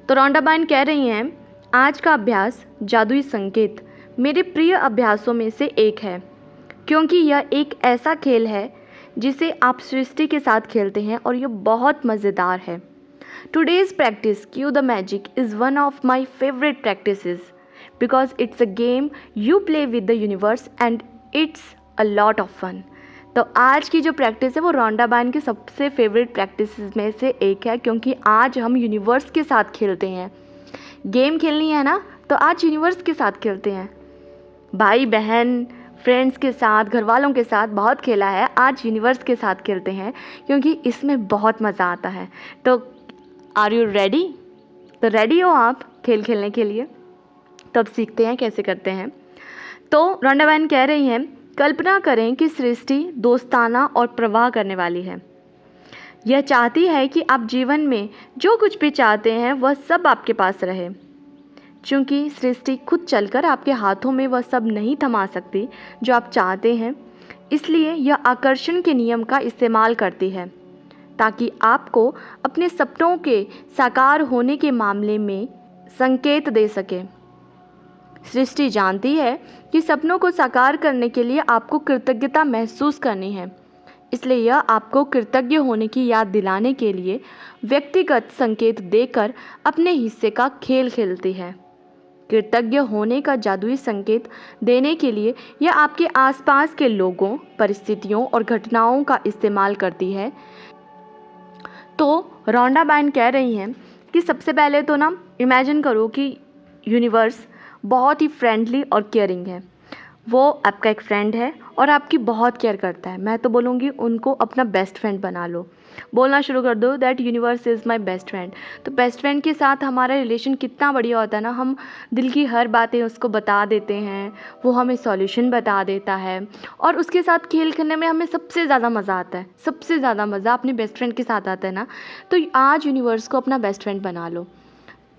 तो रोंडा बायर्न कह रही हैं, आज का अभ्यास जादुई संकेत मेरे प्रिय अभ्यासों में से एक है, क्योंकि यह एक ऐसा खेल है जिसे आप सृष्टि के साथ खेलते हैं और यह बहुत मज़ेदार है। Today's practice, Cue the Magic, is one of my favorite practices because it's a game you play with the universe and it's a lot of fun. तो आज की जो प्रैक्टिस है वो रोंडा बायर्न की सबसे फेवरेट प्रैक्टिस में से एक है, क्योंकि आज हम यूनिवर्स के साथ खेलते हैं। गेम खेलनी है ना, तो आज यूनिवर्स के साथ खेलते हैं। भाई बहन, फ्रेंड्स के साथ, घर वालों के साथ बहुत खेला है, आज यूनिवर्स के साथ खेलते हैं क्योंकि इसमें बहुत मज़ा आता है। तो आर यू रेडी? तो रेडी हो आप खेल खेलने के लिए? तो अब सीखते हैं कैसे करते हैं। तो रोंडा बायर्न कह रही हैं, कल्पना करें कि सृष्टि दोस्ताना और प्रवाह करने वाली है। यह चाहती है कि आप जीवन में जो कुछ भी चाहते हैं वह सब आपके पास रहे। चूँकि सृष्टि खुद चलकर आपके हाथों में वह सब नहीं थमा सकती जो आप चाहते हैं, इसलिए यह आकर्षण के नियम का इस्तेमाल करती है ताकि आपको अपने सपनों के साकार होने के मामले में संकेत दे सके। सृष्टि जानती है कि सपनों को साकार करने के लिए आपको कृतज्ञता महसूस करनी है, इसलिए यह आपको कृतज्ञ होने की याद दिलाने के लिए व्यक्तिगत संकेत देकर अपने हिस्से का खेल खेलती है। कृतज्ञ होने का जादुई संकेत देने के लिए यह आपके आसपास के लोगों, परिस्थितियों और घटनाओं का इस्तेमाल करती है। तो रोंडा बायर्न कह रही हैं कि सबसे पहले तो ना इमेजिन करो कि यूनिवर्स बहुत ही फ्रेंडली और केयरिंग है। वो आपका एक फ्रेंड है और आपकी बहुत केयर करता है। मैं तो बोलूँगी उनको अपना बेस्ट फ्रेंड बना लो, बोलना शुरू कर दो that universe is my best friend. तो बेस्ट फ्रेंड के साथ हमारा रिलेशन कितना बढ़िया होता है ना, हम दिल की हर बातें उसको बता देते हैं, वो हमें सॉल्यूशन बता देता है और उसके साथ खेल खेलने में हमें सबसे ज़्यादा मज़ा आता है। सबसे ज़्यादा मज़ा अपने बेस्ट फ्रेंड के साथ आता है ना। तो आज यूनिवर्स को अपना बेस्ट फ्रेंड बना लो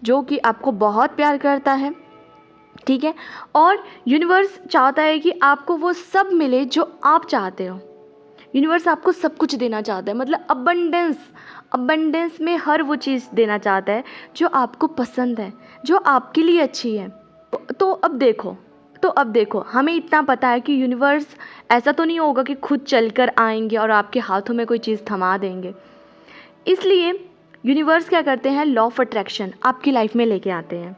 जो कि आपको बहुत प्यार करता है, ठीक है, और यूनिवर्स चाहता है कि आपको वो सब मिले जो आप चाहते हो। यूनिवर्स आपको सब कुछ देना चाहता है, मतलब अबंडेंस में हर वो चीज़ देना चाहता है जो आपको पसंद है, जो आपके लिए अच्छी है। तो अब देखो हमें इतना पता है कि यूनिवर्स ऐसा तो नहीं होगा कि खुद चलकर आएंगे और आपके हाथों में कोई चीज़ थमा देंगे। इसलिए यूनिवर्स क्या करते हैं, लॉ ऑफ अट्रैक्शन आपकी लाइफ में लेके आते हैं।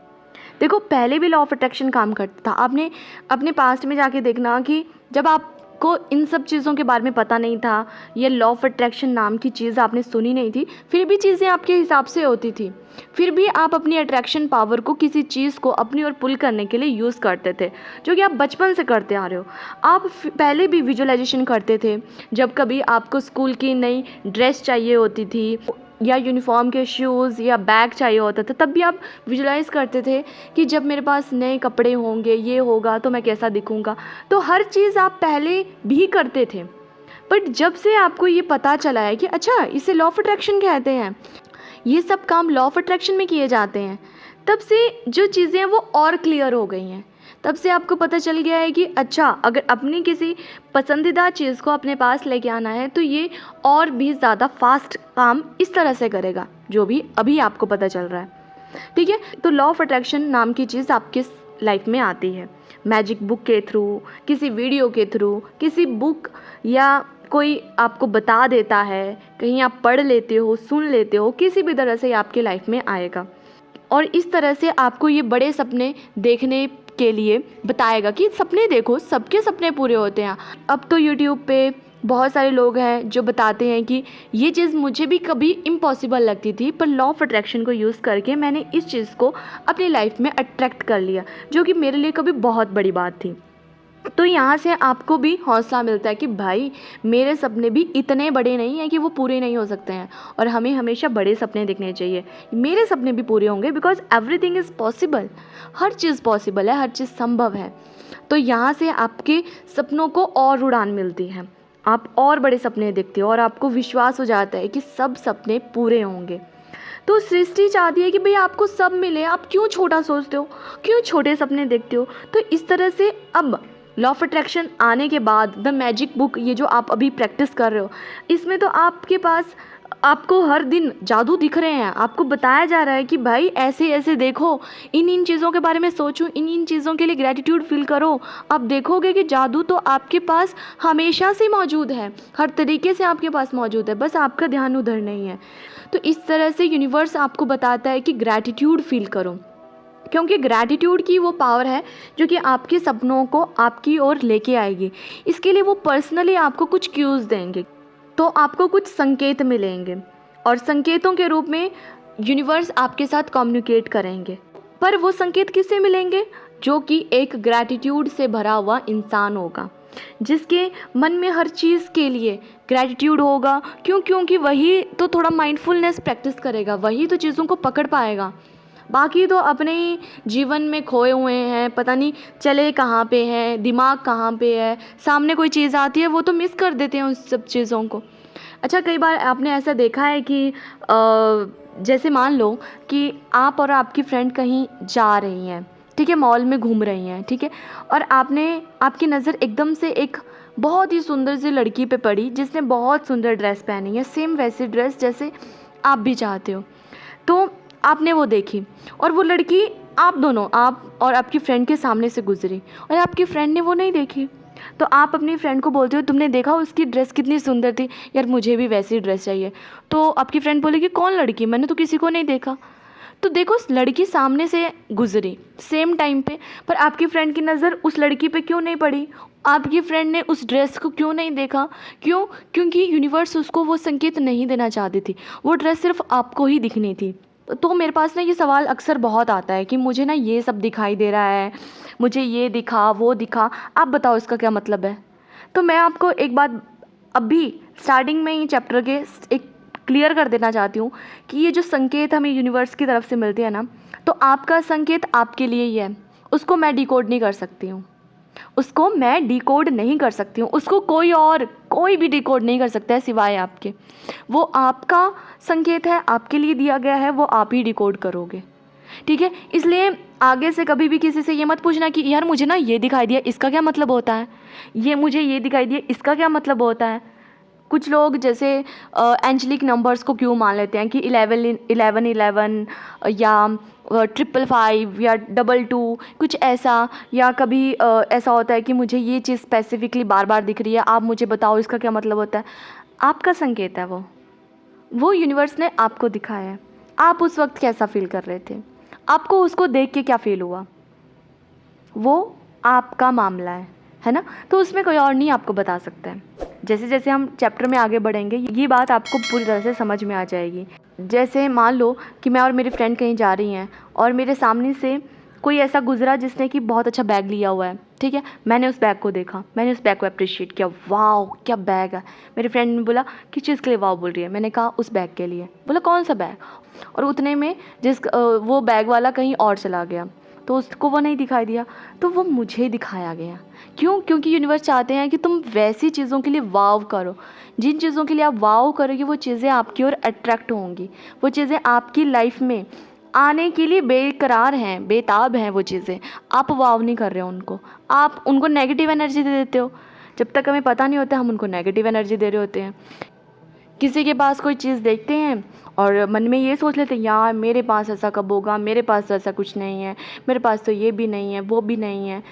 देखो पहले भी लॉ ऑफ अट्रैक्शन काम करता था। आपने अपने पास्ट में जाके देखना कि जब आपको इन सब चीज़ों के बारे में पता नहीं था, ये लॉ ऑफ अट्रैक्शन नाम की चीज़ आपने सुनी नहीं थी, फिर भी चीज़ें आपके हिसाब से होती थी, फिर भी आप अपनी अट्रैक्शन पावर को किसी चीज़ को अपनी ओर पुल करने के लिए यूज़ करते थे, जो कि आप बचपन से करते आ रहे हो। आप पहले भी विजुअलाइजेशन करते थे। जब कभी आपको स्कूल की नई ड्रेस चाहिए होती थी या यूनिफॉर्म के शूज़ या बैग चाहिए होता था, तब भी आप विजुलाइज़ करते थे कि जब मेरे पास नए कपड़े होंगे, ये होगा तो मैं कैसा दिखूँगा। तो हर चीज़ आप पहले भी करते थे, बट जब से आपको ये पता चला है कि अच्छा इसे लॉ ऑफ अट्रैक्शन कहते हैं, ये सब काम लॉ ऑफ अट्रैक्शन में किए जाते हैं, तब से जो चीज़ें हैं वो और क्लियर हो गई हैं। तब से आपको पता चल गया है कि अच्छा, अगर अपनी किसी पसंदीदा चीज़ को अपने पास लेके आना है तो ये और भी ज़्यादा फास्ट काम इस तरह से करेगा, जो भी अभी आपको पता चल रहा है। ठीक है, तो लॉ ऑफ अट्रैक्शन नाम की चीज़ आपके लाइफ में आती है मैजिक बुक के थ्रू, किसी वीडियो के थ्रू, किसी बुक, या कोई आपको बता देता है, कहीं आप पढ़ लेते हो, सुन लेते हो, किसी भी तरह से ये आपके लाइफ में आएगा और इस तरह से आपको ये बड़े सपने देखने के लिए बताएगा कि सपने देखो, सबके सपने पूरे होते हैं। अब तो यूट्यूब पे बहुत सारे लोग हैं जो बताते हैं कि ये चीज़ मुझे भी कभी इम्पॉसिबल लगती थी, पर लॉ ऑफ अट्रैक्शन को यूज़ करके मैंने इस चीज़ को अपनी लाइफ में अट्रैक्ट कर लिया, जो कि मेरे लिए कभी बहुत बड़ी बात थी। तो यहाँ से आपको भी हौसला मिलता है कि भाई मेरे सपने भी इतने बड़े नहीं हैं कि वो पूरे नहीं हो सकते हैं, और हमें हमेशा बड़े सपने देखने चाहिए। मेरे सपने भी पूरे होंगे, because everything is possible. Her cheese possible है, हर चीज़ संभव है। तो यहाँ से आपके सपनों को और उड़ान मिलती है, आप और बड़े सपने देखते हो और आपको विश्वास हो जाता है कि सब सपने पूरे होंगे। तो सृष्टि चाहती है कि भाई आपको सब मिले, आप क्यों छोटा सोचते हो, क्यों छोटे सपने देखते हो। तो इस तरह से अब लॉ ऑफ अट्रैक्शन आने के बाद द मैजिक बुक, ये जो आप अभी प्रैक्टिस कर रहे हो, इसमें तो आपके पास आपको हर दिन जादू दिख रहे हैं। आपको बताया जा रहा है कि भाई ऐसे ऐसे देखो, इन चीज़ों के बारे में सोचो, इन चीज़ों के लिए ग्रैटिट्यूड फील करो। आप देखोगे कि जादू तो आपके पास हमेशा से मौजूद है, हर तरीके से आपके पास मौजूद है, बस आपका ध्यान उधर नहीं है। तो इस तरह से यूनिवर्स आपको बताता है कि ग्रैटिट्यूड फील करो, क्योंकि ग्रैटिट्यूड की वो पावर है जो कि आपके सपनों को आपकी ओर लेके आएगी। इसके लिए वो पर्सनली आपको कुछ क्यूज़ देंगे, तो आपको कुछ संकेत मिलेंगे और संकेतों के रूप में यूनिवर्स आपके साथ कम्युनिकेट करेंगे। पर वो संकेत किससे मिलेंगे? जो कि एक ग्रैटिट्यूड से भरा हुआ इंसान होगा, जिसके मन में हर चीज़ के लिए ग्रैटिट्यूड होगा। क्योंकि वही तो थोड़ा माइंडफुलनेस प्रैक्टिस करेगा, वही तो चीज़ों को पकड़ पाएगा। बाकी तो अपने ही जीवन में खोए हुए हैं, पता नहीं चले कहाँ पे हैं, दिमाग कहाँ पे है, सामने कोई चीज़ आती है वो तो मिस कर देते हैं उस सब चीज़ों को। अच्छा, कई बार आपने ऐसा देखा है कि जैसे मान लो कि आप और आपकी फ्रेंड कहीं जा रही हैं, ठीक है, मॉल में घूम रही हैं, ठीक है, और आपकी नज़र एकदम से एक बहुत ही सुंदर सी लड़की पे पड़ी जिसने बहुत सुंदर ड्रेस पहनी है, सेम वैसी ड्रेस जैसे आप भी चाहते हो। तो आपने वो देखी और वो लड़की आप और आपकी फ्रेंड के सामने से गुजरी और आपकी फ्रेंड ने वो नहीं देखी। तो आप अपनी फ्रेंड को बोलते हो, तुमने देखा उसकी ड्रेस कितनी सुंदर थी, यार मुझे भी वैसी ड्रेस चाहिए। तो आपकी फ्रेंड बोलेगी, कौन लड़की, मैंने तो किसी को नहीं देखा। तो देखो, लड़की सामने से गुजरी सेम टाइम पे, पर आपकी फ्रेंड की नज़र उस लड़की पे क्यों नहीं पड़ी? आपकी फ्रेंड ने उस ड्रेस को क्यों नहीं देखा? क्यों? क्योंकि यूनिवर्स उसको वो संकेत नहीं देना चाहती थी, वो ड्रेस सिर्फ आपको ही दिखनी थी। तो मेरे पास ना ये सवाल अक्सर बहुत आता है कि मुझे ना ये सब दिखाई दे रहा है, मुझे ये दिखा वो दिखा, आप बताओ इसका क्या मतलब है। तो मैं आपको एक बात अभी स्टार्टिंग में ही चैप्टर के एक क्लियर कर देना चाहती हूँ कि ये जो संकेत हमें यूनिवर्स की तरफ से मिलते हैं ना, तो आपका संकेत आपके लिए ही है, उसको मैं डिकोड नहीं कर सकती हूँ, उसको मैं डिकोड नहीं कर सकती हूँ, उसको कोई भी डिकोड नहीं कर सकता है सिवाय आपके। वो आपका संकेत है, आपके लिए दिया गया है, वो आप ही डिकोड करोगे, ठीक है। इसलिए आगे से कभी भी किसी से ये मत पूछना कि यार मुझे ना ये दिखाई दिया, इसका क्या मतलब होता है, ये मुझे ये दिखाई दिया, इसका क्या मतलब होता है। कुछ लोग जैसे एंजलिक नंबर्स को क्यों मान लेते हैं कि 11 या 555 या 22 कुछ ऐसा, या कभी ऐसा होता है कि मुझे ये चीज़ स्पेसिफिकली बार बार दिख रही है, आप मुझे बताओ इसका क्या मतलब होता है। आपका संकेत है वो यूनिवर्स ने आपको दिखाया है। आप उस वक्त कैसा फील कर रहे थे, आपको उसको देख के क्या फील हुआ, वो आपका मामला है ना। तो उसमें कोई और नहीं आपको बता सकता है। जैसे जैसे हम चैप्टर में आगे बढ़ेंगे ये बात आपको पूरी तरह से समझ में आ जाएगी। जैसे मान लो कि मैं और मेरी फ्रेंड कहीं जा रही हैं और मेरे सामने से कोई ऐसा गुजरा जिसने कि बहुत अच्छा बैग लिया हुआ है, ठीक है, मैंने उस बैग को देखा, मैंने उस बैग को अप्रिशिएट किया, वाओ क्या बैग है। मेरी फ्रेंड ने बोला किस चीज़ के लिए वाओ बोल रही है, मैंने कहा उस बैग के लिए। बोला कौन सा बैग, और उतने में वो बैग वाला कहीं और चला गया, तो उसको वो नहीं दिखाई दिया, तो वो मुझे दिखाया गया। क्यों? क्योंकि यूनिवर्स चाहते हैं कि तुम वैसी चीज़ों के लिए वाव करो, जिन चीज़ों के लिए आप वाव करोगे वो चीज़ें आपकी ओर अट्रैक्ट होंगी, वो चीज़ें आपकी लाइफ में आने के लिए बेकरार हैं, बेताब हैं वो चीज़ें। आप वाव नहीं कर रहे हो उनको, आप उनको नेगेटिव एनर्जी दे देते हो। जब तक हमें पता नहीं होता हम उनको नेगेटिव एनर्जी दे रहे होते हैं। किसी के पास कोई चीज़ देखते हैं और मन में ये सोच लेते हैं, यार मेरे पास ऐसा कब होगा, मेरे पास तो ऐसा कुछ नहीं है, मेरे पास तो ये भी नहीं है, वो भी नहीं है।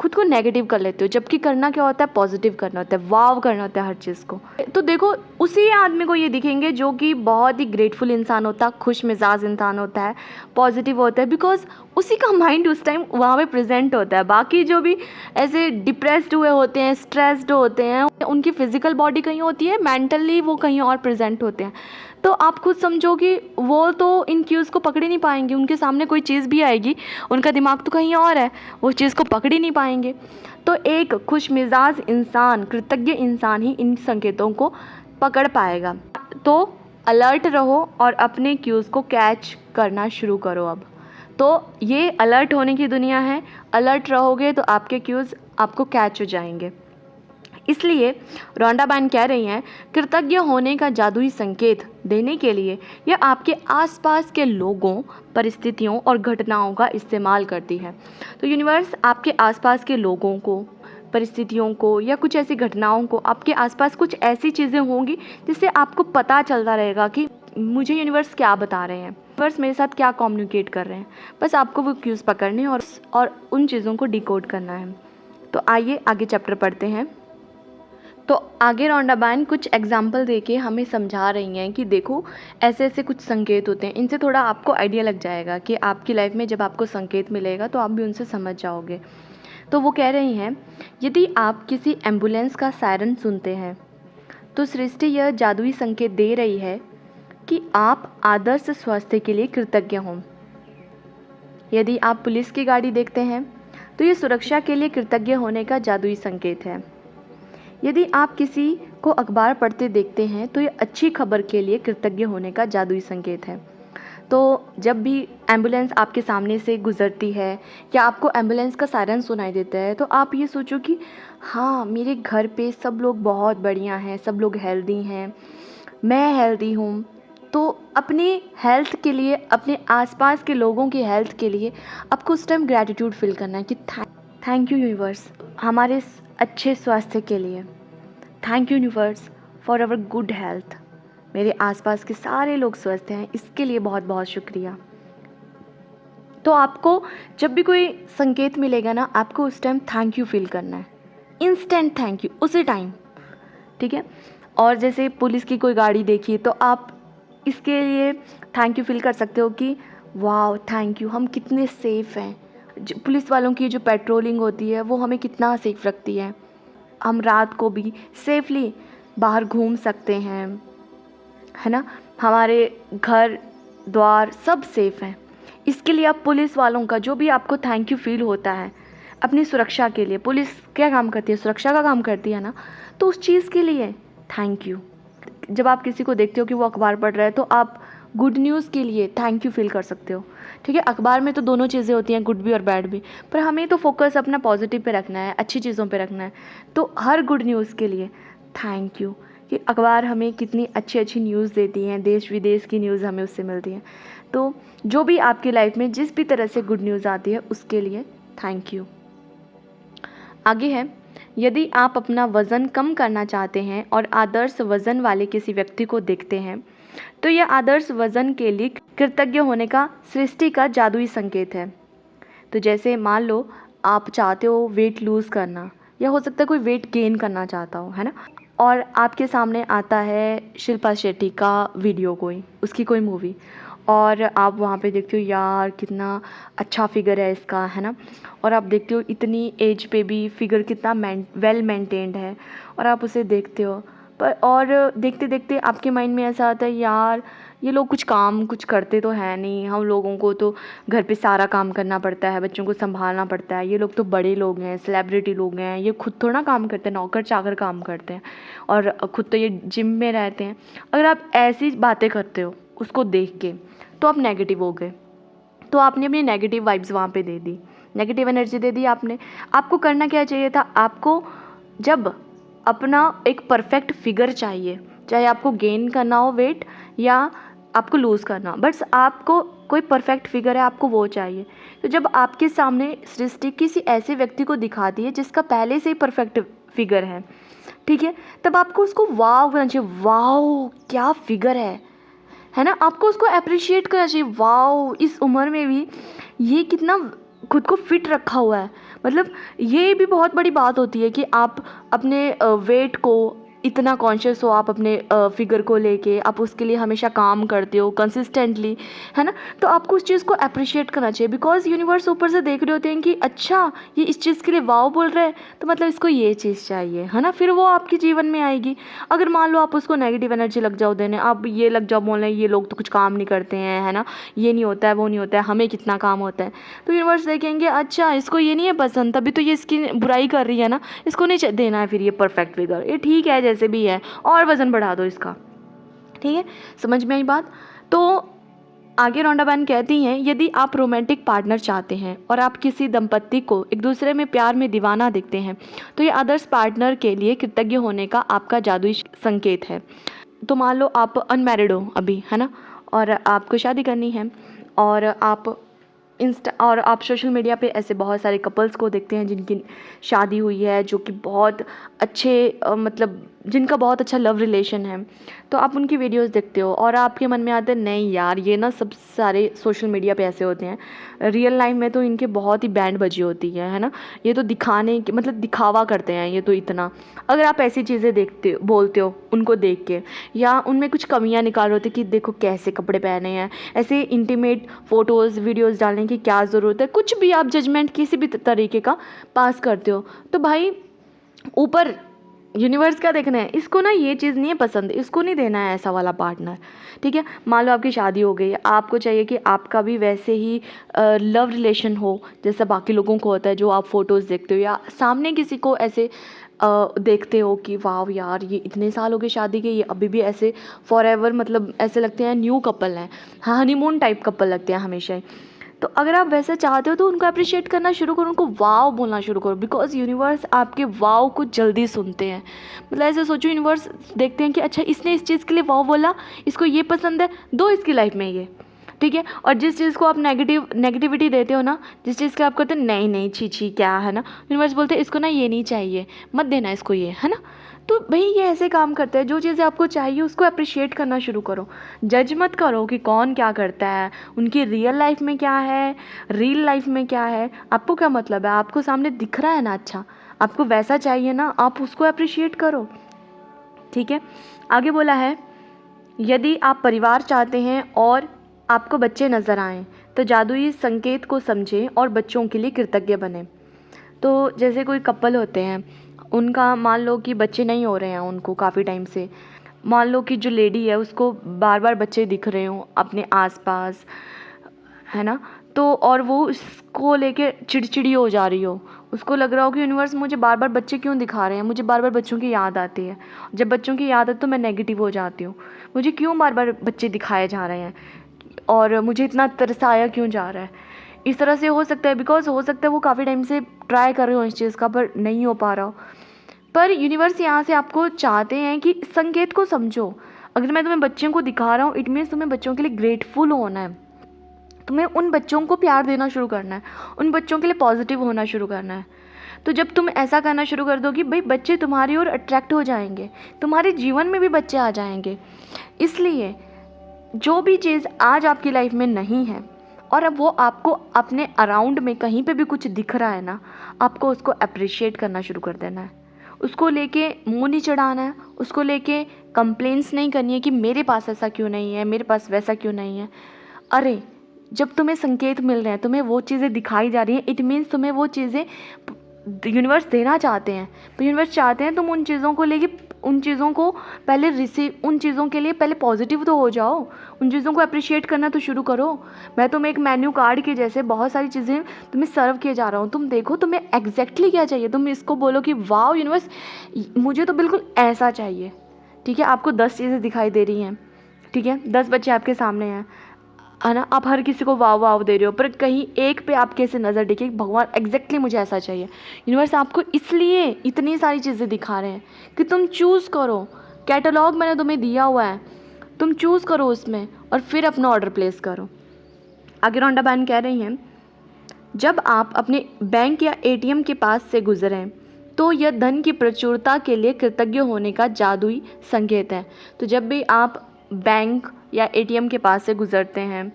खुद को नेगेटिव कर लेते हो, जबकि करना क्या होता है, पॉजिटिव करना होता है, वाव करना होता है हर चीज़ को। तो देखो उसी आदमी को ये दिखेंगे जो कि बहुत ही ग्रेटफुल इंसान होता है, खुश मिजाज इंसान होता है, पॉजिटिव होता है, बिकॉज उसी का माइंड उस टाइम वहाँ पे प्रेजेंट होता है। बाकी जो भी ऐसे डिप्रेस्ड हुए होते हैं, स्ट्रेस्ड होते हैं, उनकी फिजिकल बॉडी कहीं होती है, मेंटली वो कहीं और प्रेजेंट होते हैं। तो आप खुद समझो कि वो तो इन क्यूज़ को पकड़ ही नहीं पाएंगे। उनके सामने कोई चीज़ भी आएगी, उनका दिमाग तो कहीं और है, वो चीज़ को पकड़ ही नहीं पाएंगे। तो एक खुश मिजाज इंसान, कृतज्ञ इंसान ही इन संकेतों को पकड़ पाएगा। तो अलर्ट रहो और अपने क्यूज़ को कैच करना शुरू करो अब। तो ये अलर्ट होने की दुनिया है, अलर्ट रहोगे तो आपके क्यूज़ आपको कैच हो जाएंगे। इसलिए रोंडा बैन कह रही हैं, कृतज्ञ होने का जादुई संकेत देने के लिए यह आपके आसपास के लोगों, परिस्थितियों और घटनाओं का इस्तेमाल करती है। तो यूनिवर्स आपके आसपास के लोगों को, परिस्थितियों को या कुछ ऐसी घटनाओं को, आपके आसपास कुछ ऐसी चीज़ें होंगी जिससे आपको पता चलता रहेगा कि मुझे यूनिवर्स क्या बता रहे हैं, यूनिवर्स मेरे साथ क्या कम्युनिकेट कर रहे हैं। बस आपको वो क्यूज़ पकड़ने हैं और उन चीज़ों को डिकोड करना है। तो आइए आगे चैप्टर पढ़ते हैं। तो आगे रोंडा बैन कुछ एग्जाम्पल देके हमें समझा रही हैं कि देखो ऐसे ऐसे कुछ संकेत होते हैं, इनसे थोड़ा आपको आइडिया लग जाएगा कि आपकी लाइफ में जब आपको संकेत मिलेगा तो आप भी उनसे समझ जाओगे। तो वो कह रही हैं, यदि आप किसी एम्बुलेंस का सायरन सुनते हैं तो सृष्टि यह जादुई संकेत दे रही है कि आप आदर्श स्वास्थ्य के लिए कृतज्ञ हों। यदि आप पुलिस की गाड़ी देखते हैं तो ये सुरक्षा के लिए कृतज्ञ होने का जादुई संकेत है। यदि आप किसी को अखबार पढ़ते देखते हैं तो ये अच्छी खबर के लिए कृतज्ञ होने का जादुई संकेत है। तो जब भी एम्बुलेंस आपके सामने से गुजरती है या आपको एम्बुलेंस का सायरन सुनाई देता है तो आप ये सोचो कि हाँ, मेरे घर पे सब लोग बहुत बढ़िया हैं, सब लोग हेल्दी हैं, मैं हेल्दी हूँ। तो अपनी हेल्थ के लिए, अपने आसपास के लोगों की हेल्थ के लिए आपको उस टाइम ग्रैटिट्यूड फील करना है कि थैंक यू यूनिवर्स हमारे अच्छे स्वास्थ्य के लिए, thank you universe for our good health. मेरे आसपास के सारे लोग स्वस्थ हैं, इसके लिए बहुत बहुत शुक्रिया। तो आपको जब भी कोई संकेत मिलेगा ना, आपको उस टाइम थैंक यू फील करना है, इंस्टेंट थैंक यू उसी टाइम, ठीक है। और जैसे पुलिस की कोई गाड़ी देखी तो आप इसके लिए थैंक यू फील कर सकते हो कि वाह थैंक यू, हम कितने सेफ़ हैं। पुलिस वालों की जो पेट्रोलिंग होती है वो हमें कितना सेफ रखती है, हम रात को भी सेफली बाहर घूम सकते हैं, है ना। हमारे घर द्वार सब सेफ हैं। इसके लिए आप पुलिस वालों का जो भी आपको थैंक यू फील होता है अपनी सुरक्षा के लिए, पुलिस क्या काम करती है, सुरक्षा का काम करती है ना, तो उस चीज़ के लिए थैंक यू। जब आप किसी को देखते हो कि वो अखबार पढ़ रहा है तो आप गुड न्यूज़ के लिए थैंक यू फील कर सकते हो, ठीक है। अखबार में तो दोनों चीज़ें होती हैं, गुड भी और बैड भी, पर हमें तो फोकस अपना पॉजिटिव पे रखना है, अच्छी चीज़ों पे रखना है। तो हर गुड न्यूज़ के लिए थैंक यू कि अखबार हमें कितनी अच्छी अच्छी न्यूज़ देती हैं, देश विदेश की न्यूज़ हमें उससे मिलती है। तो जो भी आपकी लाइफ में जिस भी तरह से गुड न्यूज़ आती है उसके लिए थैंक यू। आगे है, यदि आप अपना वज़न कम करना चाहते हैं और आदर्श वज़न वाले किसी व्यक्ति को देखते हैं तो यह आदर्श वज़न के लिए कृतज्ञ होने का सृष्टि का जादुई संकेत है। तो जैसे मान लो आप चाहते हो वेट लूज़ करना, या हो सकता है कोई वेट गेन करना चाहता हो, है ना, और आपके सामने आता है शिल्पा शेट्टी का वीडियो, कोई उसकी कोई मूवी, और आप वहाँ पे देखते हो यार कितना अच्छा फिगर है इसका, है ना, और आप देखते हो इतनी एज पे भी फिगर कितना वेल मेंटेन्ड है, और आप उसे देखते हो। पर और देखते देखते आपके माइंड में ऐसा आता है, यार ये लोग कुछ करते तो है नहीं, हम लोगों को तो घर पे सारा काम करना पड़ता है, बच्चों को संभालना पड़ता है, ये लोग तो बड़े लोग हैं, सेलिब्रिटी लोग हैं, ये खुद थोड़ा काम करते हैं, नौकर चाकर काम करते हैं, और खुद तो ये जिम में रहते हैं। अगर आप ऐसी बातें करते हो उसको देख के तो आप नेगेटिव हो गए, तो आपने अपनी नेगेटिव वाइब्स वहाँ पे दे दी, नेगेटिव एनर्जी दे दी आपने। आपको करना क्या चाहिए था, आपको जब अपना एक परफेक्ट फिगर चाहिए, चाहे आपको गेन करना हो वेट या आपको लूज़ करना, बट आपको कोई परफेक्ट फिगर है, आपको वो चाहिए। तो जब आपके सामने सृष्टि किसी ऐसे व्यक्ति को दिखाती है जिसका पहले से ही परफेक्ट फिगर है, ठीक है, तब आपको उसको वाव करना चाहिए, वाव क्या फिगर है ना। आपको उसको अप्रिशिएट करना चाहिए, वाव इस उम्र में भी ये कितना खुद को फिट रखा हुआ है। मतलब ये भी बहुत बड़ी बात होती है कि आप अपने वेट को इतना कॉन्शियस हो, आप अपने फिगर को लेके आप उसके लिए हमेशा काम करते हो कंसिस्टेंटली, है ना। तो आपको उस चीज़ को अप्रिशिएट करना चाहिए, बिकॉज यूनिवर्स ऊपर से देख रहे होते हैं कि अच्छा ये इस चीज़ के लिए वाव बोल रहे हैं, तो मतलब इसको ये चीज़ चाहिए, है ना। फिर वो आपके जीवन में आएगी। अगर मान लो आप उसको नेगेटिव एनर्जी लग जाओ देने, आप ये लग जाओ बोलने ये लोग तो कुछ काम नहीं करते हैं, है ना, ये नहीं होता है वो नहीं होता है, हमें कितना काम होता है, तो यूनिवर्स देखेंगे अच्छा इसको ये नहीं है पसंद, तभी तो ये इसकी बुराई कर रही है ना, इसको नहीं देना है फिर ये परफेक्ट फिगर, ये ठीक है जैसे भी है, और वज़न बढ़ा दो इसका। ठीक है, समझ में आई बात। तो आगे रोंडा बहन कहती हैं, यदि आप रोमांटिक पार्टनर चाहते हैं और आप किसी दंपत्ति को एक दूसरे में प्यार में दीवाना देखते हैं, तो ये आदर्श पार्टनर के लिए कृतज्ञ होने का आपका जादुई संकेत है। तो मान लो आप अनमैरिड हो अभी, है ना, और आपको शादी करनी है, और आप सोशल मीडिया पे ऐसे बहुत सारे कपल्स को देखते हैं जिनकी शादी हुई है, जो कि बहुत अच्छे मतलब जिनका बहुत अच्छा लव रिलेशन है। तो आप उनकी वीडियोस देखते हो और आपके मन में आता है नहीं यार ये ना सब सारे सोशल मीडिया पे ऐसे होते हैं, रियल लाइफ में तो इनके बहुत ही बैंड बजी होती है ना, ये तो दिखाने की मतलब दिखावा करते हैं ये तो इतना। अगर आप ऐसी चीज़ें देखते बोलते हो उनको देख के, या उनमें कुछ कमियां निकाल रहे होते कि देखो कैसे कपड़े पहने हैं, ऐसे इंटीमेट फ़ोटोज़ वीडियोज़ डालने की क्या ज़रूरत है, कुछ भी आप जजमेंट किसी भी तरीके का पास करते हो, तो भाई ऊपर यूनिवर्स का देखना है, इसको ना ये चीज़ नहीं है पसंद, इसको नहीं देना है ऐसा वाला पार्टनर। ठीक है, मान लो आपकी शादी हो गई, आपको चाहिए कि आपका भी वैसे ही लव रिलेशन हो जैसा बाकी लोगों को होता है, जो आप फ़ोटोज़ देखते हो या सामने किसी को ऐसे देखते हो कि वाह यार ये इतने साल हो गए शादी के, ये अभी भी ऐसे फॉर एवर मतलब ऐसे लगते हैं न्यू कपल हैं, हाँ हनीमून टाइप कपल लगते हैं हमेशा ही। तो अगर आप वैसा चाहते हो तो उनको अप्रिशिएट करना शुरू करो, उनको वाव बोलना शुरू करो, बिकॉज यूनिवर्स आपके वाव को जल्दी सुनते हैं। मतलब ऐसे सोचो, यूनिवर्स देखते हैं कि अच्छा इसने इस चीज़ के लिए वाव बोला, इसको ये पसंद है, दो इसकी लाइफ में ये, ठीक है। और जिस चीज़ को आप नेगेटिविटी देते हो ना, जिस चीज़ का आप कहते हैं नहीं नहीं छी छी क्या, है ना, यूनिवर्स बोलते हैं इसको ना ये नहीं चाहिए, मत देना इसको ये, है ना। तो भाई ये ऐसे काम करते हैं, जो चीज़ें आपको चाहिए उसको अप्रिशिएट करना शुरू करो, जज मत करो कि कौन क्या करता है, उनकी रियल लाइफ में क्या है, रियल लाइफ में क्या है, आपको क्या मतलब है, आपको सामने दिख रहा है ना, अच्छा आपको वैसा चाहिए ना, आप उसको अप्रिशिएट करो। ठीक है, आगे बोला है, यदि आप परिवार चाहते हैं और आपको बच्चे नज़र आएँ तो जादुई संकेत को समझें और बच्चों के लिए कृतज्ञ बने। तो जैसे कोई कपल होते हैं, उनका मान लो कि बच्चे नहीं हो रहे हैं उनको काफ़ी टाइम से, मान लो कि जो लेडी है उसको बार बार बच्चे दिख रहे हों अपने आसपास, है ना, तो और वो उसको लेके चिड़चिड़ी हो जा रही हो, उसको लग रहा हो कि यूनिवर्स मुझे बार बार बच्चे क्यों दिखा रहे हैं, मुझे बार बार बच्चों की याद आती है, जब बच्चों की याद आती है तो मैं नेगेटिव हो जाती हूँ, मुझे क्यों बार बार बच्चे दिखाए जा रहे हैं और मुझे इतना तरसाया क्यों जा रहा है। इस तरह से हो सकता है, बिकॉज हो सकता है वो काफ़ी टाइम से ट्राई कर रहे हो इस चीज़ का पर नहीं हो पा रहा हो। पर यूनिवर्स यहाँ से आपको चाहते हैं कि संकेत को समझो। अगर मैं तुम्हें बच्चों को दिखा रहा हूँ, इट मीन्स तुम्हें बच्चों के लिए ग्रेटफुल होना है, तुम्हें उन बच्चों को प्यार देना शुरू करना है, उन बच्चों के लिए पॉजिटिव होना शुरू करना है। तो जब तुम ऐसा करना शुरू कर दोगी, भाई बच्चे तुम्हारी ओर अट्रैक्ट हो जाएंगे, तुम्हारे जीवन में भी बच्चे आ जाएंगे। इसलिए जो भी चीज़ आज आपकी लाइफ में नहीं है और अब वो आपको अपने अराउंड में कहीं पे भी कुछ दिख रहा है ना, आपको उसको अप्रिशिएट करना शुरू कर देना है, उसको लेके मुंह नहीं चढ़ाना है, उसको लेके कंप्लेंट्स नहीं करनी है कि मेरे पास ऐसा क्यों नहीं है, मेरे पास वैसा क्यों नहीं है। अरे जब तुम्हें संकेत मिल रहे हैं, तुम्हें वो चीज़ें दिखाई जा रही हैं, इट मीन्स तुम्हें वो चीज़ें यूनिवर्स देना चाहते हैं। तो यूनिवर्स चाहते हैं तुम उन चीज़ों को लेके, उन चीज़ों को पहले उन चीज़ों के लिए पहले पॉजिटिव तो हो जाओ, उन चीज़ों को अप्रिशिएट करना तो शुरू करो। मैं तुम्हें एक मेन्यू कार्ड के जैसे बहुत सारी चीज़ें तुम्हें सर्व किए जा रहा हूँ, तुम देखो तुम्हें एग्जैक्टली क्या चाहिए, तुम इसको बोलो कि वाह यूनिवर्स मुझे तो बिल्कुल ऐसा चाहिए। ठीक है, आपको 10 चीज़ें दिखाई दे रही हैं, ठीक है, 10 बच्चे आपके सामने हैं, है ना, आप हर किसी को वाव वाव दे रहे हो, पर कहीं एक पे आप कैसे नज़र टिके, भगवान एग्जैक्टली मुझे ऐसा चाहिए। यूनिवर्स आपको इसलिए इतनी सारी चीज़ें दिखा रहे हैं कि तुम चूज़ करो, कैटलॉग मैंने तुम्हें दिया हुआ है, तुम चूज़ करो उसमें और फिर अपना ऑर्डर प्लेस करो। आगे रोंडा बहन कह रही हैं, जब आप अपने बैंक या एटीएम के पास से गुजरें तो यह धन की प्रचुरता के लिए कृतज्ञ होने का जादुई संकेत है। तो जब भी आप बैंक या एटीएम के पास से गुजरते हैं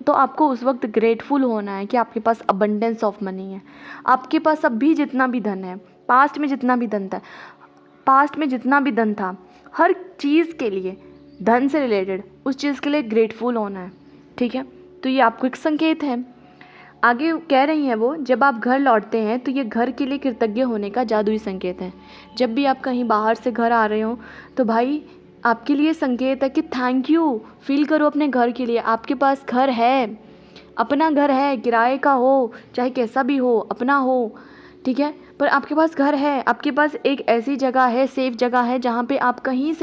तो आपको उस वक्त ग्रेटफुल होना है कि आपके पास अबंडेंस ऑफ मनी है। आपके पास अभी जितना भी धन है, पास्ट में जितना भी धन था, हर चीज़ के लिए, धन से रिलेटेड उस चीज़ के लिए ग्रेटफुल होना है। ठीक है, तो ये आपको एक संकेत है। आगे कह रही हैं वो, जब आप घर लौटते हैं तो ये घर के लिए कृतज्ञ होने का जादुई संकेत है। जब भी आप कहीं बाहर से घर आ रहे हो तो भाई आपके लिए संकेत है कि थैंक यू फील करो अपने घर के लिए। आपके पास घर है, अपना घर है, किराए का हो चाहे कैसा भी हो, अपना हो, ठीक है, पर आपके पास घर है। आपके पास एक ऐसी जगह है, सेफ जगह है, जहाँ पे आप कहीं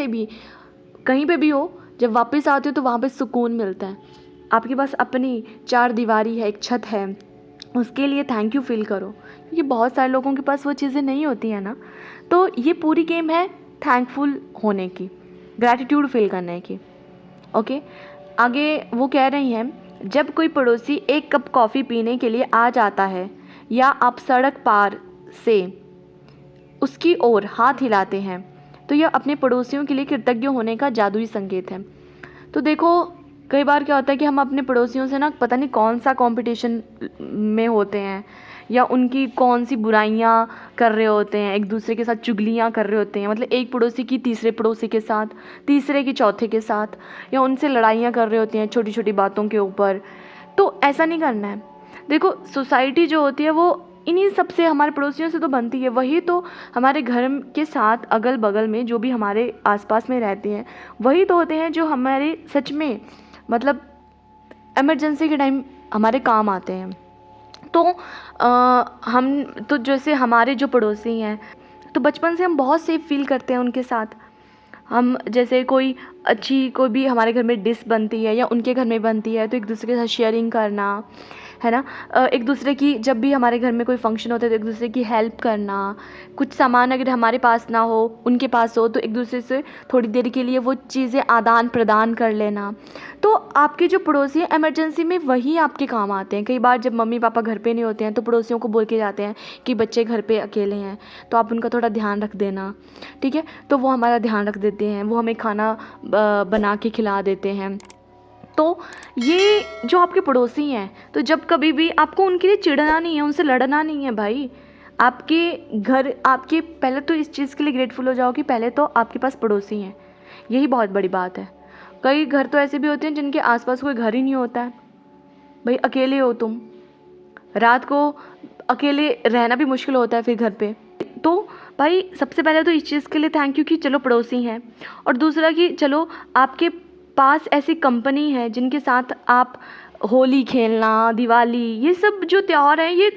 पे भी हो, जब वापस आते हो तो वहाँ पे सुकून मिलता है। आपके पास अपनी चार दीवारी है, एक छत है, उसके लिए थैंक यू फील करो, क्योंकि बहुत सारे लोगों के पास वो चीज़ें नहीं होती हैं ना। तो ये पूरी गेम है थैंकफुल होने की, ग्रैटिट्यूड फील करने की। ओके, आगे वो कह रही हैं, जब कोई पड़ोसी एक कप कॉफ़ी पीने के लिए आ जाता है या आप सड़क पार से उसकी ओर हाथ हिलाते हैं तो यह अपने पड़ोसियों के लिए कृतज्ञ होने का जादुई संकेत है। तो देखो, कई बार क्या होता है कि हम अपने पड़ोसियों से ना पता नहीं कौन सा कंपटीशन में होते हैं या उनकी कौन सी बुराइयां कर रहे होते हैं, एक दूसरे के साथ चुगलियां कर रहे होते हैं, मतलब एक पड़ोसी की तीसरे पड़ोसी के साथ, तीसरे की चौथे के साथ, या उनसे लड़ाइयां कर रहे होते हैं छोटी छोटी बातों के ऊपर। तो ऐसा नहीं करना है। देखो, सोसाइटी जो होती है वो इन्हीं सब से, हमारे पड़ोसियों से तो बनती है। वही तो हमारे घर के साथ अगल बगल में जो भी हमारे आसपास में रहते हैं वही तो होते हैं जो हमारे सच में मतलब इमरजेंसी के टाइम हमारे काम आते हैं। तो हम तो जैसे हमारे जो पड़ोसी हैं तो बचपन से हम बहुत सेफ फील करते हैं उनके साथ। हम जैसे कोई भी हमारे घर में डिश बनती है या उनके घर में बनती है तो एक दूसरे के साथ शेयरिंग करना, है ना, एक दूसरे की, जब भी हमारे घर में कोई फंक्शन होता है तो एक दूसरे की हेल्प करना, कुछ सामान अगर हमारे पास ना हो उनके पास हो तो एक दूसरे से थोड़ी देर के लिए वो चीज़ें आदान प्रदान कर लेना। तो आपके जो पड़ोसी हैं इमरजेंसी में वही आपके काम आते हैं। कई बार जब मम्मी पापा घर पे नहीं होते हैं तो पड़ोसियों को बोल के जाते हैं कि बच्चे घर पे अकेले हैं तो आप उनका थोड़ा ध्यान रख देना, ठीक है। तो वो हमारा ध्यान रख देते हैं, वो हमें खाना बना के खिला देते हैं। तो ये जो आपके पड़ोसी हैं, तो जब कभी भी आपको उनके लिए चिढ़ना नहीं है, उनसे लड़ना नहीं है भाई। आपके घर, आपके, पहले तो इस चीज़ के लिए ग्रेटफुल हो जाओ कि पहले तो आपके पास पड़ोसी हैं, यही बहुत बड़ी बात है। कई घर तो ऐसे भी होते हैं जिनके आसपास कोई घर ही नहीं होता है। भाई अकेले हो तुम, रात को अकेले रहना भी मुश्किल होता है फिर घर पे। तो भाई सबसे पहले तो इस चीज़ के लिए थैंक यू कि चलो पड़ोसी हैं, और दूसरा कि चलो आपके पास ऐसी कंपनी है जिनके साथ आप होली खेलना, दिवाली, ये सब जो त्यौहार हैं ये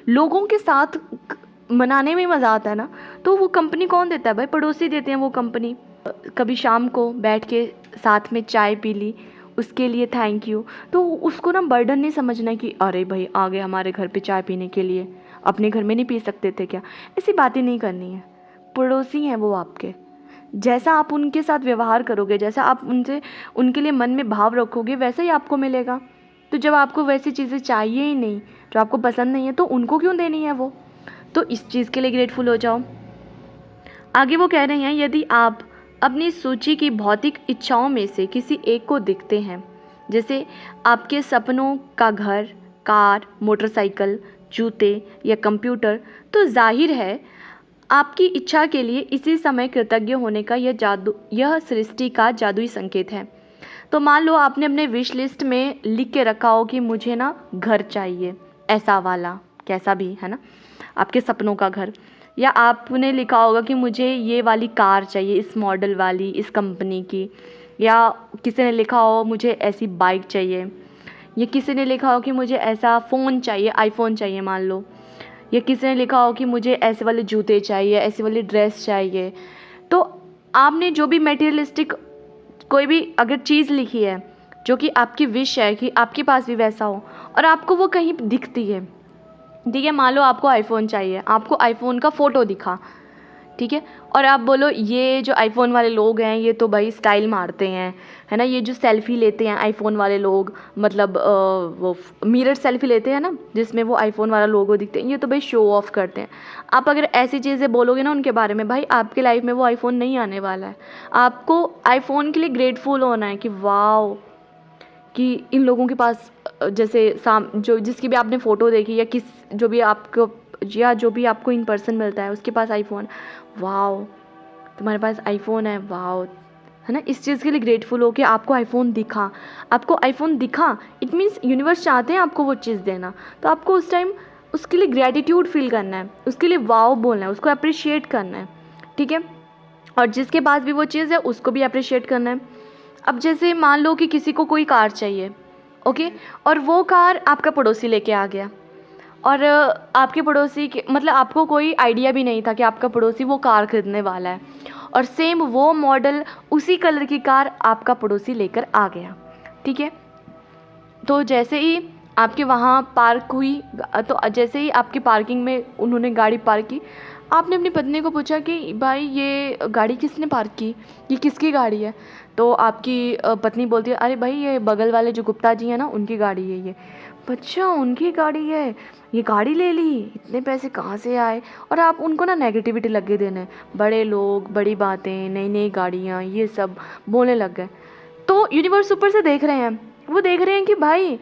लोगों के साथ मनाने में मज़ा आता है ना। तो वो कंपनी कौन देता है भाई? पड़ोसी देते हैं वो कंपनी। कभी शाम को बैठ के साथ में चाय पी ली, उसके लिए थैंक यू। तो उसको ना बर्डन नहीं समझना कि अरे भाई आ गए हमारे घर पे चाय पीने के लिए, अपने घर में नहीं पी सकते थे क्या? ऐसी बातें नहीं करनी है। पड़ोसी हैं वो आपके, जैसा आप उनके साथ व्यवहार करोगे, जैसा आप उनके लिए मन में भाव रखोगे वैसा ही आपको मिलेगा। तो जब आपको वैसी चीज़ें चाहिए ही नहीं, जो आपको पसंद नहीं है, तो उनको क्यों देनी है वो? तो इस चीज़ के लिए ग्रेटफुल हो जाओ। आगे वो कह रहे हैं, यदि आप अपनी सूची की भौतिक इच्छाओं में से किसी एक को दिखते हैं, जैसे आपके सपनों का घर, कार, मोटरसाइकिल, जूते या कंप्यूटर, तो जाहिर है आपकी इच्छा के लिए इसी समय कृतज्ञ होने का यह सृष्टि का जादुई संकेत है। तो मान लो आपने अपने विश लिस्ट में लिख के रखा हो कि मुझे ना घर चाहिए, ऐसा वाला, कैसा भी, है ना, आपके सपनों का घर। या आपने लिखा होगा कि मुझे ये वाली कार चाहिए, इस मॉडल वाली, इस कंपनी की। या किसी ने लिखा हो मुझे ऐसी बाइक चाहिए, या किसी ने लिखा हो कि मुझे ऐसा फ़ोन चाहिए, आईफोन चाहिए मान लो। या किसी ने लिखा हो कि मुझे ऐसे वाले जूते चाहिए, ऐसी वाली ड्रेस चाहिए। तो आपने जो भी मटेरियलिस्टिक कोई भी अगर चीज़ लिखी है जो कि आपकी विश है कि आपके पास भी वैसा हो, और आपको वो कहीं दिखती है, ठीक है, मान लो आपको आईफोन चाहिए, आपको आईफोन का फ़ोटो दिखा ठीक है। और आप बोलो ये जो आईफोन वाले लोग हैं ये तो भाई स्टाइल मारते हैं, है ना, ये जो सेल्फ़ी लेते हैं आईफोन वाले लोग, मतलब वो मिरर सेल्फ़ी लेते हैं ना जिसमें वो आईफोन वाला लोगो दिखते हैं, ये तो भाई शो ऑफ करते हैं। आप अगर ऐसी चीज़ें बोलोगे ना उनके बारे में, भाई आपके लाइफ में वो आईफोन नहीं आने वाला है। आपको आईफोन के लिए ग्रेटफुल होना है कि वाओ, कि इन लोगों के पास जैसे जो जिसकी भी आपने फ़ोटो देखी या जो भी आपको या जो भी आपको इन पर्सन मिलता है उसके पास आईफोन, वाओ तुम्हारे पास आईफोन है, वाओ, है ना। इस चीज़ के लिए ग्रेटफुल हो कि आपको आईफोन दिखा, इट मीन्स यूनिवर्स चाहते हैं आपको वो चीज़ देना, तो आपको उस टाइम उसके लिए ग्रेटिट्यूड फील करना है, उसके लिए वाओ बोलना है, उसको अप्रिशिएट करना है, ठीक है। और जिसके पास भी वो चीज़ है उसको भी अप्रिशिएट करना है। अब जैसे मान लो कि किसी को कोई कार चाहिए, ओके, और वो कार आपका पड़ोसी लेके आ गया, और आपके पड़ोसी के मतलब आपको कोई आइडिया भी नहीं था कि आपका पड़ोसी वो कार खरीदने वाला है, और सेम वो मॉडल उसी कलर की कार आपका पड़ोसी लेकर आ गया, ठीक है। तो जैसे ही आपके वहाँ पार्क हुई, तो जैसे ही आपकी पार्किंग में उन्होंने गाड़ी पार्क की, आपने अपनी पत्नी को पूछा कि भाई ये गाड़ी किसने पार्क की, ये किसकी गाड़ी है। तो आपकी पत्नी बोलती है अरे भाई ये बगल वाले जो गुप्ता जी हैं ना उनकी गाड़ी है ये। अच्छा उनकी गाड़ी है, ये गाड़ी ले ली, इतने पैसे कहाँ से आए। और आप उनको ना नेगेटिविटी लगे देने, बड़े लोग, बड़ी बातें, नई नई गाड़ियाँ, ये सब बोलने लग गए। तो यूनिवर्स ऊपर से देख रहे हैं, वो देख रहे हैं कि भाई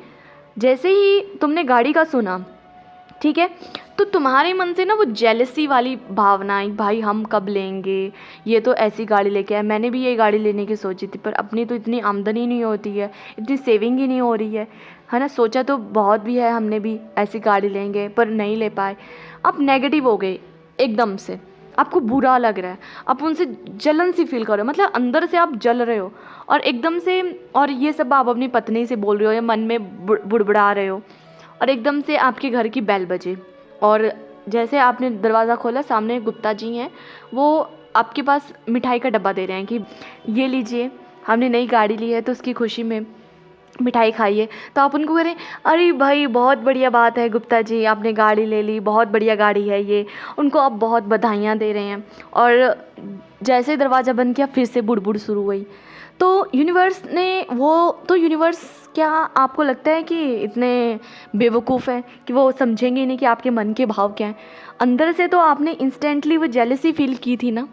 जैसे ही तुमने गाड़ी का सुना, ठीक है, तो तुम्हारे मन से ना वो जेलसी वाली भावना आई, भाई हम कब लेंगे, ये तो ऐसी गाड़ी लेके आए, मैंने भी ये गाड़ी लेने की सोची थी पर अपनी तो इतनी आमदनी नहीं होती है, इतनी सेविंग ही नहीं हो रही है ना, सोचा तो बहुत भी है हमने भी ऐसी गाड़ी लेंगे पर नहीं ले पाए। आप नेगेटिव हो गए एकदम से, आपको बुरा लग रहा है, आप उनसे जलन सी फील कर रहे हो, मतलब अंदर से आप जल रहे हो, और एकदम से, और ये सब आप अपनी पत्नी से बोल रहे हो या मन में बुड़बुड़ा रहे हो, और एकदम से आपके घर की बेल बजे, और जैसे आपने दरवाज़ा खोला सामने गुप्ता जी हैं, वो आपके पास मिठाई का डब्बा दे रहे हैं कि ये लीजिए, हमने नई गाड़ी ली है तो उसकी खुशी में मिठाई खाइए। तो आप उनको कह रहे हैं अरे भाई बहुत बढ़िया बात है गुप्ता जी, आपने गाड़ी ले ली, बहुत बढ़िया गाड़ी है ये, उनको आप बहुत बधाइयाँ दे रहे हैं। और जैसे दरवाज़ा बंद किया फिर से बुड़बुड़ शुरू हुई। तो यूनिवर्स क्या आपको लगता है कि इतने बेवकूफ़ हैं कि वो समझेंगे ही नहीं कि आपके मन के भाव क्या हैं। अंदर से तो आपने इंस्टेंटली वो जेलसी फील की थी ना,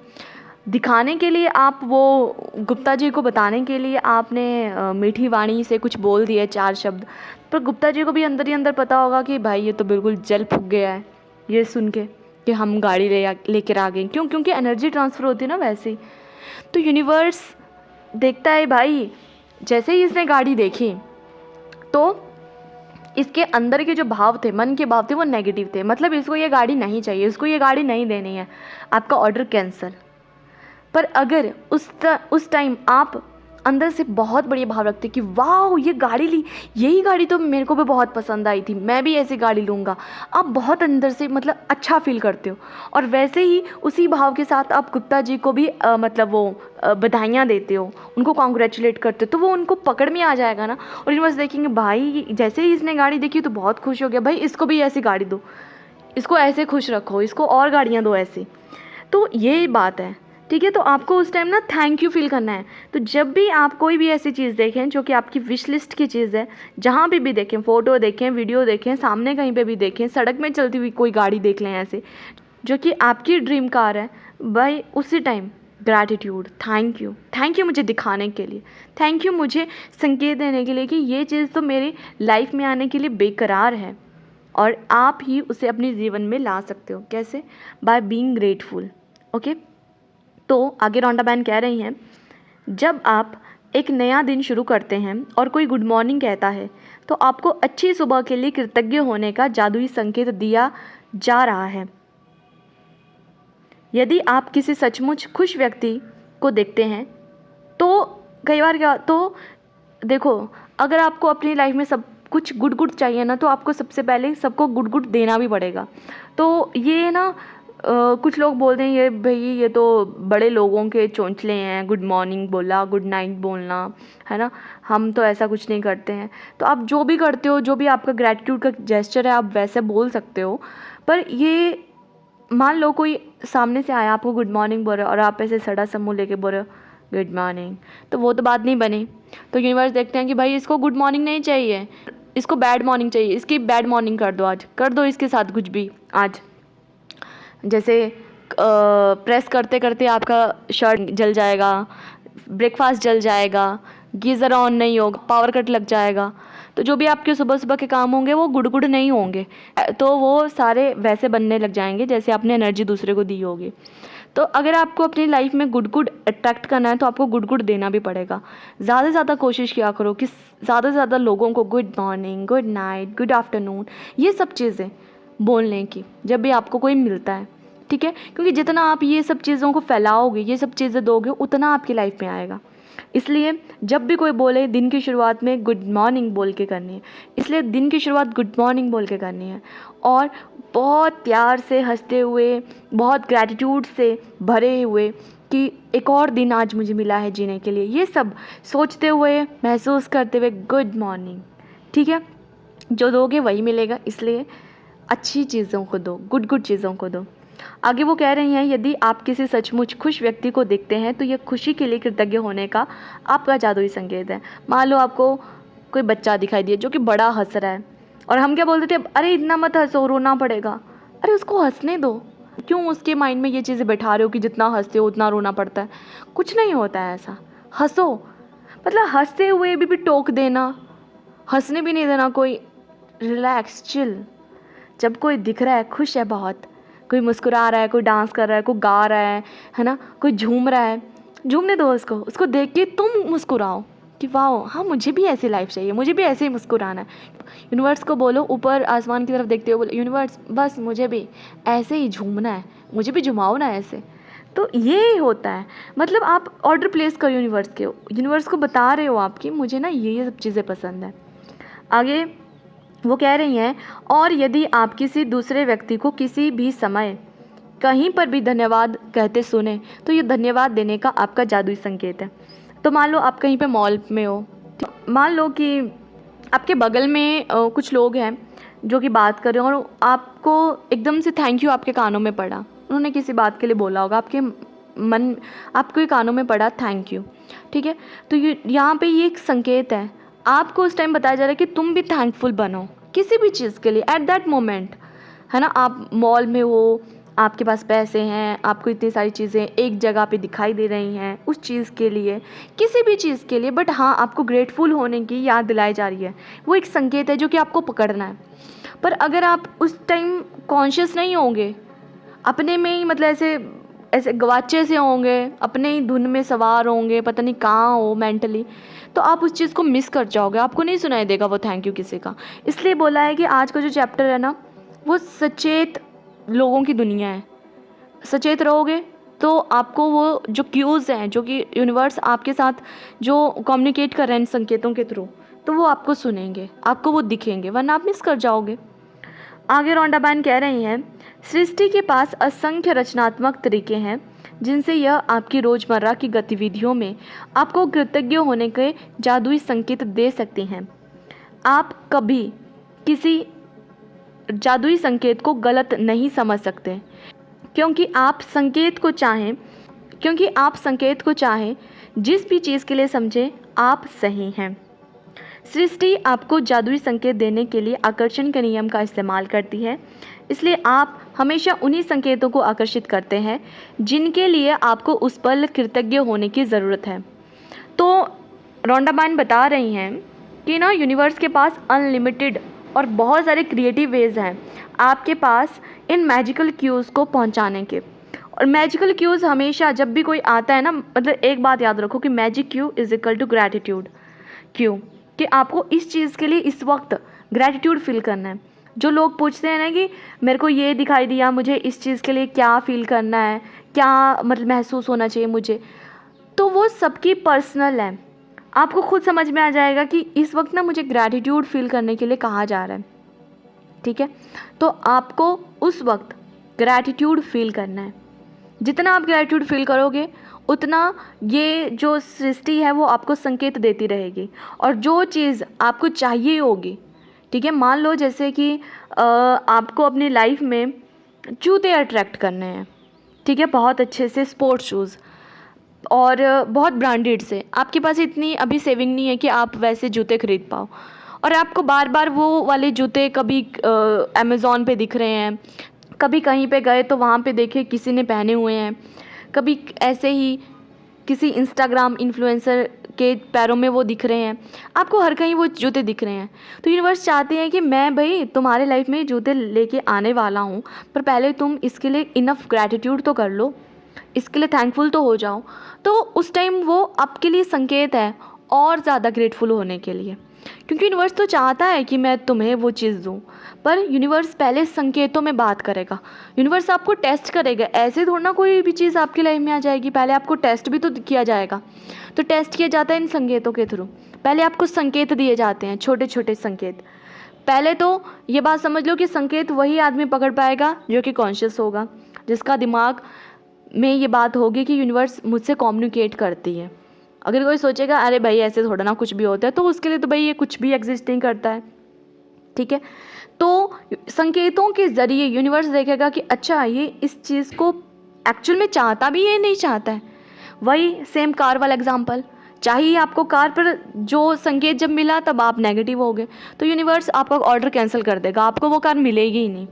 दिखाने के लिए आप वो गुप्ता जी को बताने के लिए आपने मीठी वाणी से कुछ बोल दिया 4 शब्द, पर गुप्ता जी को भी अंदर ही अंदर पता होगा कि भाई ये तो बिल्कुल जल फूक गया है ये सुन के कि हम गाड़ी लेकर आ गए। क्यों? क्योंकि एनर्जी ट्रांसफ़र होती है ना वैसे ही। तो यूनिवर्स देखता है भाई, जैसे ही इसने गाड़ी देखी तो इसके अंदर के जो भाव थे, मन के भाव थे, वो नेगेटिव थे, मतलब इसको ये गाड़ी नहीं चाहिए, इसको ये गाड़ी नहीं देनी है, आपका ऑर्डर कैंसिल। पर अगर उस टाइम आप अंदर से बहुत बढ़िया भाव रखते कि वाह ये गाड़ी ली, यही गाड़ी तो मेरे को भी बहुत पसंद आई थी, मैं भी ऐसी गाड़ी लूँगा, आप बहुत अंदर से मतलब अच्छा फील करते हो। और वैसे ही उसी भाव के साथ आप गुप्ता जी को भी मतलब वो बधाइयाँ देते हो, उनको कॉन्ग्रेचुलेट करते हो, तो वो उनको पकड़ में आ जाएगा ना। और यूनिवर्स देखेंगे भाई जैसे ही इसने गाड़ी देखी तो बहुत खुश हो गया, भाई इसको भी ऐसी गाड़ी दो, इसको ऐसे खुश रखो, इसको और गाड़ियाँ दो ऐसे। तो ये बात है, ठीक है। तो आपको उस टाइम ना थैंक यू फील करना है। तो जब भी आप कोई भी ऐसी चीज़ देखें जो कि आपकी विश लिस्ट की चीज़ है, जहाँ पे भी देखें, फ़ोटो देखें, वीडियो देखें, सामने कहीं पे भी देखें, सड़क में चलती हुई कोई गाड़ी देख लें ऐसे जो कि आपकी ड्रीम कार है, भाई उसी टाइम ग्रैटिट्यूड, थैंक यू मुझे दिखाने के लिए, थैंक यू मुझे संकेत देने के लिए कि ये चीज़ तो मेरी लाइफ में आने के लिए बेकरार है और आप ही उसे अपने जीवन में ला सकते हो। कैसे? By being grateful. ओके, तो आगे रॉन्डा बैन कह रही हैं, जब आप एक नया दिन शुरू करते हैं और कोई गुड मॉर्निंग कहता है तो आपको अच्छी सुबह के लिए कृतज्ञ होने का जादुई संकेत दिया जा रहा है। यदि आप किसी सचमुच खुश व्यक्ति को देखते हैं तो कई बार क्या, तो देखो अगर आपको अपनी लाइफ में सब कुछ गुड गुड चाहिए ना, तो आपको सबसे पहले सबको गुड गुड देना भी पड़ेगा। तो ये ना कुछ लोग बोलते हैं ये भाई ये तो बड़े लोगों के चोंचले हैं, गुड मॉर्निंग बोला, गुड नाइट बोलना, है ना, हम तो ऐसा कुछ नहीं करते हैं। तो आप जो भी करते हो, जो भी आपका ग्रैटिट्यूड का जेस्चर है, आप वैसे बोल सकते हो, पर ये मान लो कोई सामने से आया, आपको गुड मॉर्निंग बोल रहे हो और आप ऐसे सड़ा सा मुँह लेके बोल रहे हो गुड मॉर्निंग, तो वो तो बात नहीं बनी। तो यूनिवर्स देखते हैं कि भाई इसको गुड मॉर्निंग नहीं चाहिए, इसको बैड मॉर्निंग चाहिए, इसकी बैड मॉर्निंग कर दो, आज कर दो इसके साथ कुछ भी। आज जैसे प्रेस करते करते आपका शर्ट जल जाएगा, ब्रेकफास्ट जल जाएगा, गीज़र ऑन नहीं होगा, पावर कट लग जाएगा, तो जो भी आपके सुबह सुबह के काम होंगे वो गुड गुड नहीं होंगे, तो वो सारे वैसे बनने लग जाएंगे जैसे आपने एनर्जी दूसरे को दी होगी। तो अगर आपको अपनी लाइफ में गुड गुड अट्रैक्ट करना है तो आपको गुड गुड देना भी पड़ेगा। ज़्यादा से ज़्यादा कोशिश किया करो कि ज़्यादा से ज़्यादा लोगों को good morning, good night, good afternoon, ये सब चीज़ें बोलने की जब भी आपको कोई मिलता है, ठीक है। क्योंकि जितना आप ये सब चीज़ों को फैलाओगे, ये सब चीज़ें दोगे, उतना आपकी लाइफ में आएगा। इसलिए जब भी कोई बोले दिन की शुरुआत में गुड मॉर्निंग बोल के करनी है, इसलिए दिन की शुरुआत गुड मॉर्निंग बोल के करनी है और बहुत प्यार से, हंसते हुए, बहुत ग्रैटिट्यूड से भरे हुए कि एक और दिन आज मुझे मिला है जीने के लिए, ये सब सोचते हुए, महसूस करते हुए गुड मॉर्निंग, ठीक है। जो दोगे वही मिलेगा, इसलिए अच्छी चीज़ों को दो, गुड गुड चीज़ों को दो। आगे वो कह रही हैं, यदि आप किसी सचमुच खुश व्यक्ति को देखते हैं तो यह खुशी के लिए कृतज्ञ होने का आपका जादुई संकेत है। मान लो आपको कोई बच्चा दिखाई दिया जो कि बड़ा हंस रहा है और हम क्या बोलते थे, अरे इतना मत हंसो, रोना पड़ेगा। अरे उसको हंसने दो, क्यों उसके माइंड में ये चीज़ें बैठा रहे हो कि जितना हंसते हो उतना रोना पड़ता है। कुछ नहीं होता है ऐसा, हंसो। मतलब हंसते हुए भी टोक देना, हंसने भी नहीं देना, कोई रिलैक्स चिल। जब कोई दिख रहा है खुश है बहुत, कोई मुस्कुरा रहा है, कोई डांस कर रहा है, कोई गा रहा है ना, कोई झूम रहा है, झूमने दो उसको देख के तुम मुस्कुराओ कि वाह, हाँ मुझे भी ऐसी लाइफ चाहिए, मुझे भी ऐसे ही मुस्कुराना है। यूनिवर्स को बोलो, ऊपर आसमान की तरफ देखते हो बोलो, यूनिवर्स बस मुझे भी ऐसे ही झूमना है, मुझे भी झुमाओ ना ऐसे। तो ये होता है, मतलब आप ऑर्डर प्लेस करो यूनिवर्स के, यूनिवर्स को बता रहे हो आपकी मुझे ना ये सब चीज़ें पसंद है। आगे वो कह रही हैं, और यदि आप किसी दूसरे व्यक्ति को किसी भी समय कहीं पर भी धन्यवाद कहते सुने तो ये धन्यवाद देने का आपका जादुई संकेत है। तो मान लो आप कहीं पे मॉल में हो, मान लो कि आपके बगल में कुछ लोग हैं जो कि बात कर रहे हो और आपको एकदम से थैंक यू आपके कानों में पड़ा, उन्होंने किसी बात के लिए बोला होगा, आपके कानों में पड़ा थैंक यू, ठीक है। तो यहाँ पे ये एक संकेत है, आपको उस टाइम बताया जा रहा है कि तुम भी थैंकफुल बनो किसी भी चीज़ के लिए एट दैट मोमेंट, है ना। आप मॉल में हो, आपके पास पैसे हैं, आपको इतनी सारी चीज़ें एक जगह पे दिखाई दे रही हैं उस चीज़ के लिए, किसी भी चीज़ के लिए, बट हाँ आपको ग्रेटफुल होने की याद दिलाई जा रही है। वो एक संकेत है जो कि आपको पकड़ना है। पर अगर आप उस टाइम कॉन्शियस नहीं होंगे, अपने में ही मतलब ऐसे गवाचे से होंगे, अपने ही धुन में सवार होंगे, पता नहीं कहाँ हो मेंटली, तो आप उस चीज़ को मिस कर जाओगे, आपको नहीं सुनाई देगा वो थैंक यू किसी का। इसलिए बोला है कि आज का जो चैप्टर है ना, वो सचेत लोगों की दुनिया है। सचेत रहोगे तो आपको वो जो क्यूज़ हैं, जो कि यूनिवर्स आपके साथ जो कम्युनिकेट कर रहे हैं संकेतों के थ्रू, तो वो आपको सुनेंगे, आपको वो दिखेंगे, वरना आप मिस कर जाओगे। आगे रोंडा बैन कह रही हैं, सृष्टि के पास असंख्य रचनात्मक तरीके हैं जिनसे यह आपकी रोज़मर्रा की गतिविधियों में आपको कृतज्ञ होने के जादुई संकेत दे सकती हैं। आप कभी किसी जादुई संकेत को गलत नहीं समझ सकते, क्योंकि आप संकेत को चाहें जिस भी चीज़ के लिए समझें, आप सही हैं। सृष्टि आपको जादुई संकेत देने के लिए आकर्षण के नियम का इस्तेमाल करती है, इसलिए आप हमेशा उन्हीं संकेतों को आकर्षित करते हैं जिनके लिए आपको उस पल कृतज्ञ होने की ज़रूरत है। तो रोंडा बैन बता रही हैं कि ना यूनिवर्स के पास अनलिमिटेड और बहुत सारे क्रिएटिव वेज़ हैं आपके पास इन मैजिकल क्यूज़ को पहुंचाने के। और मैजिकल क्यूज़ हमेशा जब भी कोई आता है ना, मतलब एक बात याद रखो कि magic Q is equal to gratitude Q, कि आपको इस चीज़ के लिए इस वक्त ग्रैटिट्यूड फील करना है। जो लोग पूछते हैं ना कि मेरे को ये दिखाई दिया, मुझे इस चीज़ के लिए क्या फ़ील करना है, क्या मतलब महसूस होना चाहिए मुझे, तो वो सबकी पर्सनल है। आपको खुद समझ में आ जाएगा कि इस वक्त ना मुझे ग्रैटिट्यूड फील करने के लिए कहा जा रहा है, ठीक है। तो आपको उस वक्त ग्रैटिट्यूड फील करना है। जितना आप ग्रैटिट्यूड फील करोगे उतना ये जो सृष्टि है वो आपको संकेत देती रहेगी और जो चीज़ आपको चाहिए होगी, ठीक है। मान लो जैसे कि आपको अपनी लाइफ में जूते अट्रैक्ट करने हैं, ठीक है, बहुत अच्छे से स्पोर्ट्स शूज़ और बहुत ब्रांडेड से। आपके पास इतनी अभी सेविंग नहीं है कि आप वैसे जूते खरीद पाओ, और आपको बार बार वो वाले जूते कभी अमेज़ॉन पे दिख रहे हैं, कभी कहीं पे गए तो वहाँ पे देखे किसी ने पहने हुए हैं, कभी ऐसे ही किसी इंस्टाग्राम इन्फ्लुएंसर के पैरों में वो दिख रहे हैं, आपको हर कहीं वो जूते दिख रहे हैं। तो यूनिवर्स चाहते हैं कि मैं भाई तुम्हारे लाइफ में जूते लेके आने वाला हूँ, पर पहले तुम इसके लिए इनफ ग्रैटिट्यूड तो कर लो, इसके लिए थैंकफुल तो हो जाओ। तो उस टाइम वो आपके लिए संकेत है और ज़्यादा ग्रेटफुल होने के लिए, क्योंकि यूनिवर्स तो चाहता है कि मैं तुम्हें वो चीज़ दूँ, पर यूनिवर्स पहले संकेतों में बात करेगा। यूनिवर्स आपको टेस्ट करेगा, ऐसे थोड़ा ना कोई भी चीज़ आपकी लाइफ में आ जाएगी, पहले आपको टेस्ट भी तो किया जाएगा। तो टेस्ट किया जाता है इन संकेतों के थ्रू। पहले आपको संकेत दिए जाते हैं, छोटे छोटे संकेत। पहले तो ये बात समझ लो कि संकेत वही आदमी पकड़ पाएगा जो कि कॉन्शियस होगा, जिसका दिमाग में ये बात होगी कि यूनिवर्स मुझसे कम्युनिकेट करती है। अगर कोई सोचेगा अरे भाई ऐसे थोड़ा ना कुछ भी होता है, तो उसके लिए तो भाई ये कुछ भी एग्जिस्ट नहीं करता है, ठीक है। तो संकेतों के ज़रिए यूनिवर्स देखेगा कि अच्छा ये इस चीज़ को एक्चुअल में चाहता भी ये नहीं चाहता है। वही सेम कार वाला एग्जांपल, चाहिए आपको कार, पर जो संकेत जब मिला तब आप नेगेटिव हो गए, तो यूनिवर्स आपका ऑर्डर कैंसिल कर देगा, आपको वो कार मिलेगी ही नहीं,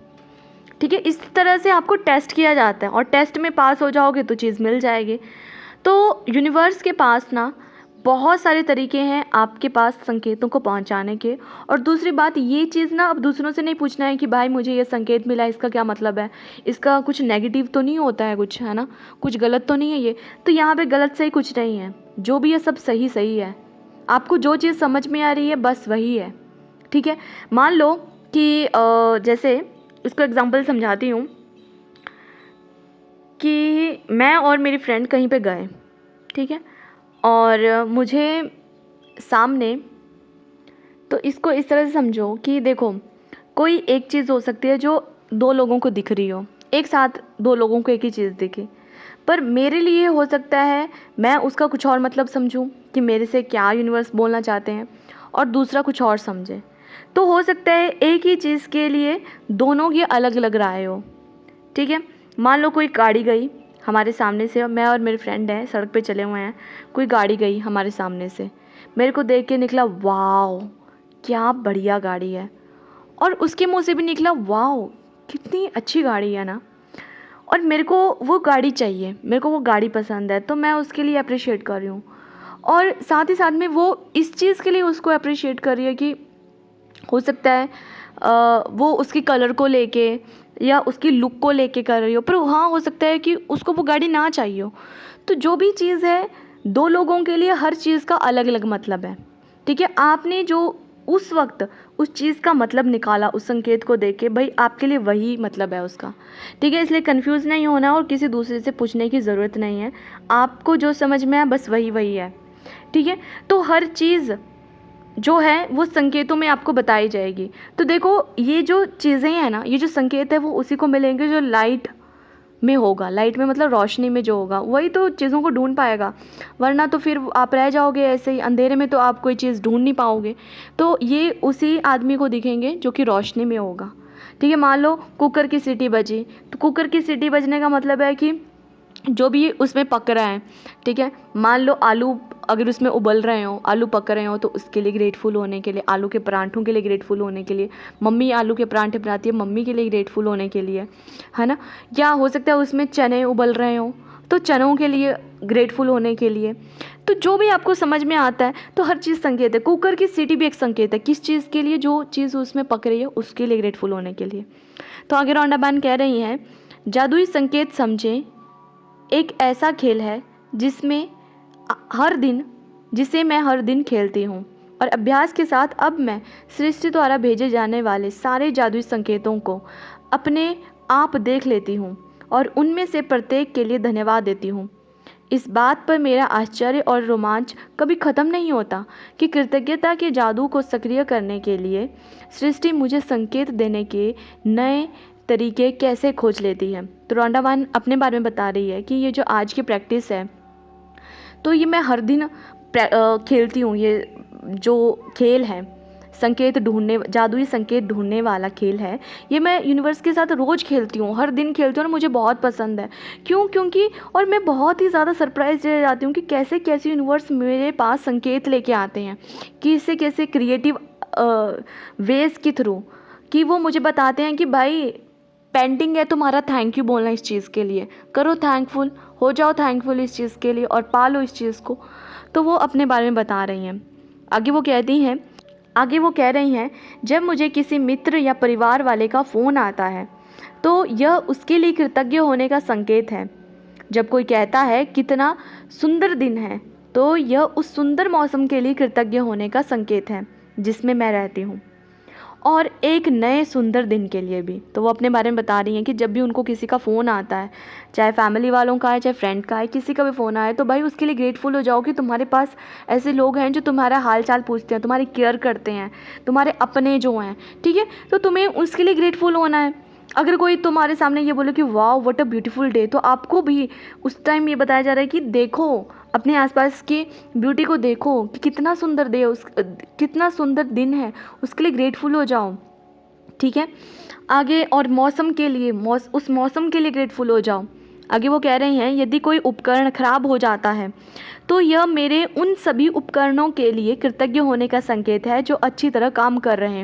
ठीक है। इस तरह से आपको टेस्ट किया जाता है, और टेस्ट में पास हो जाओगे तो चीज़ मिल जाएगी। तो यूनिवर्स के पास ना बहुत सारे तरीके हैं आपके पास संकेतों को पहुंचाने के। और दूसरी बात ये चीज़ ना अब दूसरों से नहीं पूछना है कि भाई मुझे ये संकेत मिला, इसका क्या मतलब है, इसका कुछ नेगेटिव तो नहीं होता है, कुछ है ना, कुछ गलत तो नहीं है ये। तो यहाँ पे गलत सही कुछ नहीं है, जो भी है सब सही सही है। आपको जो चीज़ समझ में आ रही है बस वही है, ठीक है। मान लो कि जैसे इसको एग्जाम्पल समझाती हूँ कि मैं और मेरी फ्रेंड कहीं पे गए, ठीक है, और मुझे सामने, तो इसको इस तरह से समझो कि देखो कोई एक चीज़ हो सकती है जो दो लोगों को दिख रही हो, एक साथ दो लोगों को एक ही चीज़ दिखे, पर मेरे लिए हो सकता है मैं उसका कुछ और मतलब समझूं कि मेरे से क्या यूनिवर्स बोलना चाहते हैं, और दूसरा कुछ और समझे। तो हो सकता है एक ही चीज़ के लिए दोनों की अलग अलग राय हो, ठीक है। मान लो कोई गाड़ी गई हमारे सामने से, मैं और मेरी फ्रेंड है सड़क पे चले हुए हैं, कोई गाड़ी गई हमारे सामने से, मेरे को देख के निकला वाओ क्या बढ़िया गाड़ी है, और उसके मुंह से भी निकला वाओ कितनी अच्छी गाड़ी है ना, और मेरे को वो गाड़ी चाहिए, मेरे को वो गाड़ी पसंद है, तो मैं उसके लिए अप्रिशिएट कर रही हूँ। और साथ ही साथ में वो इस चीज़ के लिए उसको अप्रिशिएट कर रही है कि हो सकता है वो उसकी कलर को लेके या उसकी लुक को लेके कर रही हो, पर हाँ हो सकता है कि उसको वो गाड़ी ना चाहिए हो। तो जो भी चीज़ है दो लोगों के लिए हर चीज़ का अलग अलग मतलब है, ठीक है। आपने जो उस वक्त उस चीज़ का मतलब निकाला उस संकेत को देख के, भाई आपके लिए वही मतलब है उसका, ठीक है। इसलिए कंफ्यूज नहीं होना और किसी दूसरे से पूछने की ज़रूरत नहीं है, आपको जो समझ में आए बस वही वही है, ठीक है। तो हर चीज़ जो है वो संकेतों में आपको बताई जाएगी। तो देखो ये जो चीज़ें हैं ना, ये जो संकेत है वो उसी को मिलेंगे जो लाइट में होगा, लाइट में मतलब रोशनी में जो होगा वही तो चीज़ों को ढूंढ पाएगा, वरना तो फिर आप रह जाओगे ऐसे ही अंधेरे में, तो आप कोई चीज़ ढूंढ नहीं पाओगे। तो ये उसी आदमी को दिखेंगे जो कि रोशनी में होगा, ठीक है। मान लो कुकर की सीटी बजी, तो कुकर की सीटी बजने का मतलब है कि जो भी उसमें पक रहा है, ठीक है। मान लो आलू अगर उसमें उबल रहे हो, आलू पक रहे हो, तो उसके लिए ग्रेटफुल होने के लिए, आलू के परांठों के लिए ग्रेटफुल होने के लिए, मम्मी आलू के परांठे बनाती है मम्मी के लिए ग्रेटफुल होने के लिए, है ना। या हो सकता है उसमें चने उबल रहे हो, तो चनों के लिए ग्रेटफुल होने के लिए। तो जो भी आपको समझ में आता है, तो हर चीज़ संकेत है। कुकर की सीटी भी एक संकेत है, किस चीज़ के लिए, जो चीज़ उसमें पक रही है उसके लिए ग्रेटफुल होने के लिए। तो आगे रौंडा बहन कह रही हैं, जादुई संकेत समझें एक ऐसा खेल है जिसे मैं हर दिन खेलती हूँ, और अभ्यास के साथ अब मैं सृष्टि द्वारा भेजे जाने वाले सारे जादुई संकेतों को अपने आप देख लेती हूँ और उनमें से प्रत्येक के लिए धन्यवाद देती हूँ। इस बात पर मेरा आश्चर्य और रोमांच कभी ख़त्म नहीं होता कि कृतज्ञता के जादू को सक्रिय करने के लिए सृष्टि मुझे संकेत देने के नए तरीके कैसे खोज लेती है। तो रौंडा बहन अपने बारे में बता रही है कि ये जो आज की प्रैक्टिस है, तो ये मैं हर दिन खेलती हूँ। ये जो खेल है संकेत ढूंढने, जादुई संकेत ढूंढने वाला खेल है, ये मैं यूनिवर्स के साथ रोज़ खेलती हूँ, हर दिन खेलती हूँ और मुझे बहुत पसंद है। क्यों? क्योंकि और मैं बहुत ही ज़्यादा सरप्राइज रह जाती हूँ कि कैसे कैसे यूनिवर्स मेरे पास संकेत लेके आते हैं, कैसे कैसे क्रिएटिव वेज के थ्रू, कि वो मुझे बताते हैं कि भाई पेंटिंग है तुम्हारा, थैंक यू बोलना इस चीज़ के लिए, करो थैंकफुल, हो जाओ थैंकफुल इस चीज़ के लिए और पालो इस चीज़ को। तो वो अपने बारे में बता रही हैं। आगे वो कह रही हैं, जब मुझे किसी मित्र या परिवार वाले का फ़ोन आता है तो यह उसके लिए कृतज्ञ होने का संकेत है। जब कोई कहता है कितना सुंदर दिन है, तो यह उस सुंदर मौसम के लिए कृतज्ञ होने का संकेत है जिसमें मैं रहती हूँ, और एक नए सुंदर दिन के लिए भी। तो वो अपने बारे में बता रही हैं कि जब भी उनको किसी का फ़ोन आता है, चाहे फैमिली वालों का है, चाहे फ्रेंड का है, किसी का भी फ़ोन आए, तो भाई उसके लिए ग्रेटफुल हो जाओ कि तुम्हारे पास ऐसे लोग हैं जो तुम्हारा हाल चाल पूछते हैं, तुम्हारी केयर करते हैं, तुम्हारे अपने जो हैं, ठीक है। तो तुम्हें उसके लिए ग्रेटफुल होना है। अगर कोई तुम्हारे सामने ये बोले कि वाह व्हाट अ ब्यूटीफुल डे, तो आपको भी उस टाइम ये बताया जा रहा है कि देखो अपने आसपास की ब्यूटी को, देखो कि कितना सुंदर डे, उस कितना सुंदर दिन है, उसके लिए ग्रेटफुल हो जाओ, ठीक है। आगे और मौसम के लिए, उस मौसम के लिए ग्रेटफुल हो जाओ। आगे वो कह रही हैं, यदि कोई उपकरण खराब हो जाता है तो यह मेरे उन सभी उपकरणों के लिए कृतज्ञ होने का संकेत है जो अच्छी तरह काम कर रहे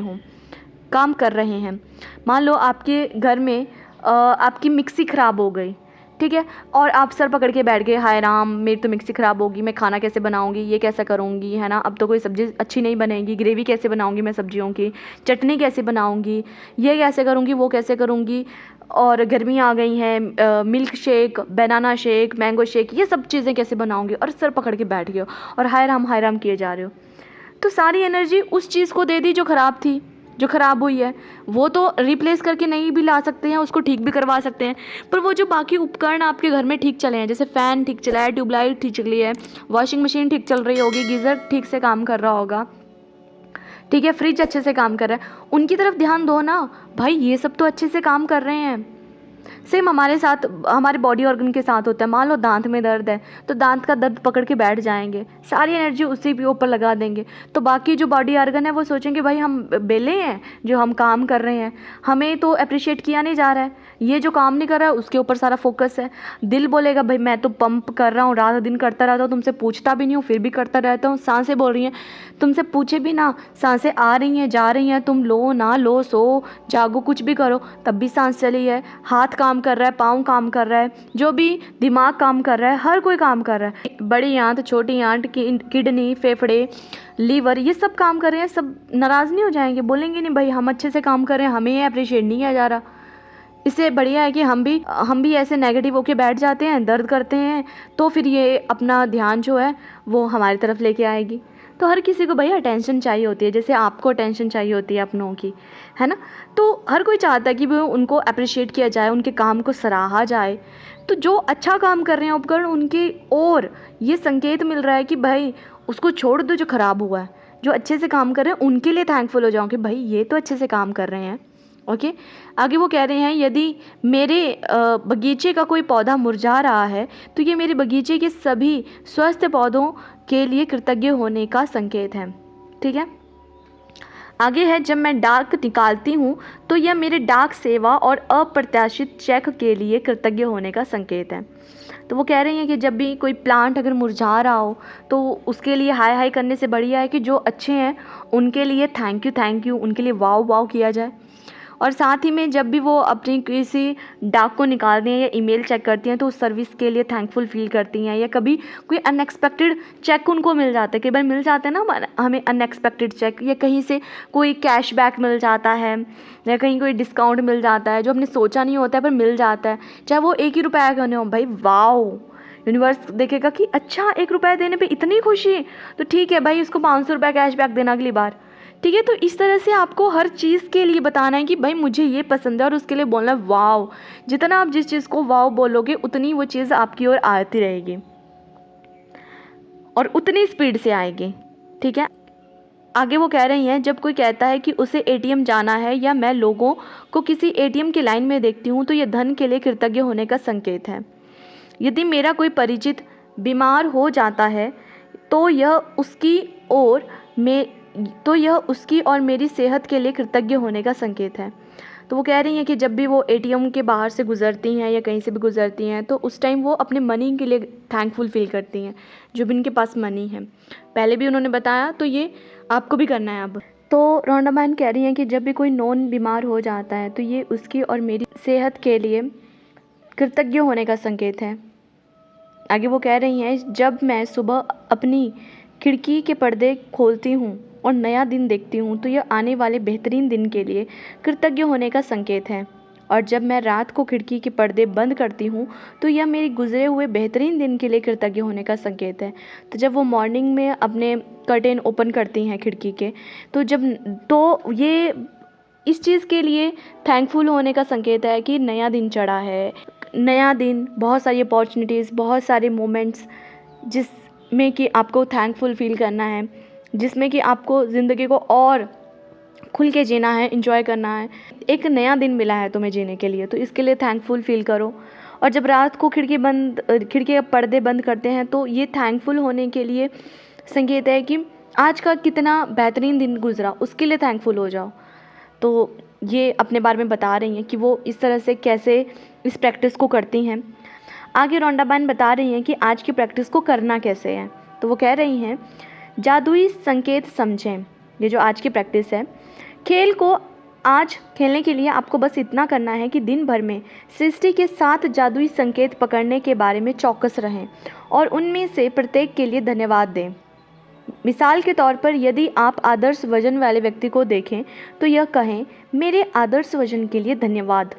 हैं। मान लो आपके घर में आपकी मिक्सी ख़राब हो गई, ठीक है, और आप सर पकड़ के बैठ गए, हाय राम मेरी तो मिक्सी ख़राब होगी, मैं खाना कैसे बनाऊंगी, ये कैसे करूंगी, है ना, अब तो कोई सब्ज़ी अच्छी नहीं बनेगी, ग्रेवी कैसे बनाऊंगी मैं सब्जियों की, चटनी कैसे बनाऊंगी, ये कैसे करूंगी, वो कैसे करूंगी, और गर्मी आ गई हैं, milk shake, banana shake, mango shake, ये सब चीज़ें कैसे बनाऊंगी, और सर पकड़ के बैठ गए हो और हाय राम किए जा रहे हो। तो सारी एनर्जी उस चीज़ को दे दी जो ख़राब थी, जो ख़राब हुई है। वो तो रिप्लेस करके नहीं भी ला सकते हैं, उसको ठीक भी करवा सकते हैं, पर वो जो बाकी उपकरण आपके घर में ठीक चले हैं, जैसे फ़ैन ठीक चला है, ट्यूबलाइट ठीक चली है, वॉशिंग मशीन ठीक चल रही होगी, गीज़र ठीक से काम कर रहा होगा, ठीक है, फ्रिज अच्छे से काम कर रहा है, उनकी तरफ ध्यान दो ना भाई, ये सब तो अच्छे से काम कर रहे हैं। सेम हमारे साथ, हमारे बॉडी ऑर्गन के साथ होता है। मान लो दांत में दर्द है, तो दांत का दर्द पकड़ के बैठ जाएंगे, सारी एनर्जी उसी के ऊपर लगा देंगे, तो बाकी जो बॉडी ऑर्गन है वो सोचेंगे भाई हम बेले हैं जो हम काम कर रहे हैं, हमें तो अप्रिशिएट किया नहीं जा रहा है, ये जो काम नहीं कर रहा है उसके ऊपर सारा फोकस है। दिल बोलेगा भाई मैं तो पंप कर रहा हूँ, रात दिन करता रहता हूँ, तुमसे पूछता भी नहीं हूँ फिर भी करता रहता हूँ। सांसें बोल रही हैं, तुमसे पूछे भी ना, सांसें आ रही हैं जा रही हैं, तुम लो ना लो, सो जागो कुछ भी करो तब भी सांस चली है, हाथ काम कर रहा है, पाँव काम कर रहा है, जो भी दिमाग काम कर रहा है, हर कोई काम कर रहा है, बड़ी आंत छोटी आंत, किडनी, फेफड़े, लीवर, ये सब काम कर रहे हैं। सब नाराज़ नहीं हो जाएंगे, बोलेंगे नहीं भाई हम अच्छे से काम कर रहे हैं, हमें ये अप्रिशिएट नहीं किया जा रहा। इससे बढ़िया है कि हम भी ऐसे नेगेटिव होके बैठ जाते हैं, दर्द करते हैं, तो फिर ये अपना ध्यान जो है वो हमारी तरफ लेके आएगी। तो हर किसी को भैया अटेंशन चाहिए होती है, जैसे आपको अटेंशन चाहिए होती है अपनों की, है ना। तो हर कोई चाहता है कि वो उनको अप्रिशिएट किया जाए, उनके काम को सराहा जाए। तो जो अच्छा काम कर रहे हैं उपकरण, उनके और ये संकेत मिल रहा है कि भाई उसको छोड़ दो जो ख़राब हुआ है, जो अच्छे से काम कर रहे हैं उनके लिए थैंकफुल हो जाओ कि भाई ये तो अच्छे से काम कर रहे हैं। ओके। आगे वो कह रहे हैं, यदि मेरे बगीचे का कोई पौधा मुरझा रहा है तो ये मेरे बगीचे के सभी स्वस्थ पौधों के लिए कृतज्ञ होने का संकेत है, ठीक है। आगे है, जब मैं डाक निकालती हूँ तो यह मेरे डाक सेवा और अप्रत्याशित चेक के लिए कृतज्ञ होने का संकेत है। तो वो कह रही हैं कि जब भी कोई प्लांट अगर मुरझा रहा हो तो उसके लिए हाय हाय करने से बढ़िया है कि जो अच्छे हैं उनके लिए थैंक यू, उनके लिए वाव वाव किया जाए। और साथ ही में जब भी वो अपनी किसी डाक को निकालती हैं या ईमेल चेक करती हैं तो उस सर्विस के लिए थैंकफुल फील करती हैं, या कभी कोई अनएक्सपेक्टेड चेक उनको मिल जाता है, कई बार मिल जाते हैं ना हमें अनएक्सपेक्टेड चेक, या कहीं से कोई कैशबैक मिल जाता है, या कहीं कोई डिस्काउंट मिल जाता है जो हमने सोचा नहीं होता है पर मिल जाता है, चाहे वो 1 ही रुपया क्यों नहीं हो, भाई वाओ, यूनिवर्स देखेगा कि अच्छा 1 रुपया देने पे इतनी खुशी, तो ठीक है भाई उसको 500 रुपया कैशबैक देना अगली बार, ठीक है। तो इस तरह से आपको हर चीज़ के लिए बताना है कि भाई मुझे ये पसंद है, और उसके लिए बोलना है वाव। जितना आप जिस चीज़ को वाव बोलोगे उतनी वो चीज़ आपकी ओर आती रहेगी और उतनी स्पीड से आएगी, ठीक है। आगे वो कह रही हैं, जब कोई कहता है कि उसे एटीएम जाना है या मैं लोगों को किसी एटीएम की लाइन में देखती हूँ तो यह धन के लिए कृतज्ञ होने का संकेत है। यदि मेरा कोई परिचित बीमार हो जाता है तो यह उसकी ओर में तो यह उसकी और मेरी सेहत के लिए कृतज्ञ होने का संकेत है। तो वो कह रही हैं कि जब भी वो एटीएम के बाहर से गुजरती हैं या कहीं से भी गुजरती हैं तो उस टाइम वो अपने मनी के लिए थैंकफुल फील करती हैं, जो भी इनके पास मनी है। पहले भी उन्होंने बताया, तो ये आपको भी करना है अब। तो रोंडा मैन कह रही हैं कि जब भी कोई नॉन बीमार हो जाता है तो ये उसकी और मेरी सेहत के लिए कृतज्ञ होने का संकेत है। आगे वो कह रही हैं, जब मैं सुबह अपनी खिड़की के पर्दे खोलती हूँ और नया दिन देखती हूँ तो यह आने वाले बेहतरीन दिन के लिए कृतज्ञ होने का संकेत है। और जब मैं रात को खिड़की के पर्दे बंद करती हूँ तो यह मेरे गुजरे हुए बेहतरीन दिन के लिए कृतज्ञ होने का संकेत है। तो जब वो मॉर्निंग में अपने कर्टेन ओपन करती हैं खिड़की के, तो ये इस चीज़ के लिए थैंकफुल होने का संकेत है कि नया दिन चढ़ा है, नया दिन, बहुत सारी अपॉर्चुनिटीज़, बहुत सारे मोमेंट्स जिसमें कि आपको थैंकफुल फील करना है, जिसमें कि आपको ज़िंदगी को और खुल के जीना है, एंजॉय करना है। एक नया दिन मिला है तुम्हें जीने के लिए, तो इसके लिए थैंकफुल फील करो। और जब रात को खिड़की के पर्दे बंद करते हैं तो ये थैंकफुल होने के लिए संकेत है कि आज का कितना बेहतरीन दिन गुजरा, उसके लिए थैंकफुल हो जाओ। तो ये अपने बारे में बता रही हैं कि वो इस तरह से कैसे इस प्रैक्टिस को करती हैं। आगे रोंडा मैन बता रही हैं कि आज की प्रैक्टिस को करना कैसे है। तो वो कह रही हैं, जादुई संकेत समझें। ये जो आज की प्रैक्टिस है, खेल को आज खेलने के लिए आपको बस इतना करना है कि दिन भर में सृष्टि के 7 जादुई संकेत पकड़ने के बारे में चौकस रहें और उनमें से प्रत्येक के लिए धन्यवाद दें। मिसाल के तौर पर यदि आप आदर्श वजन वाले व्यक्ति को देखें तो यह कहें, मेरे आदर्श वजन के लिए धन्यवाद।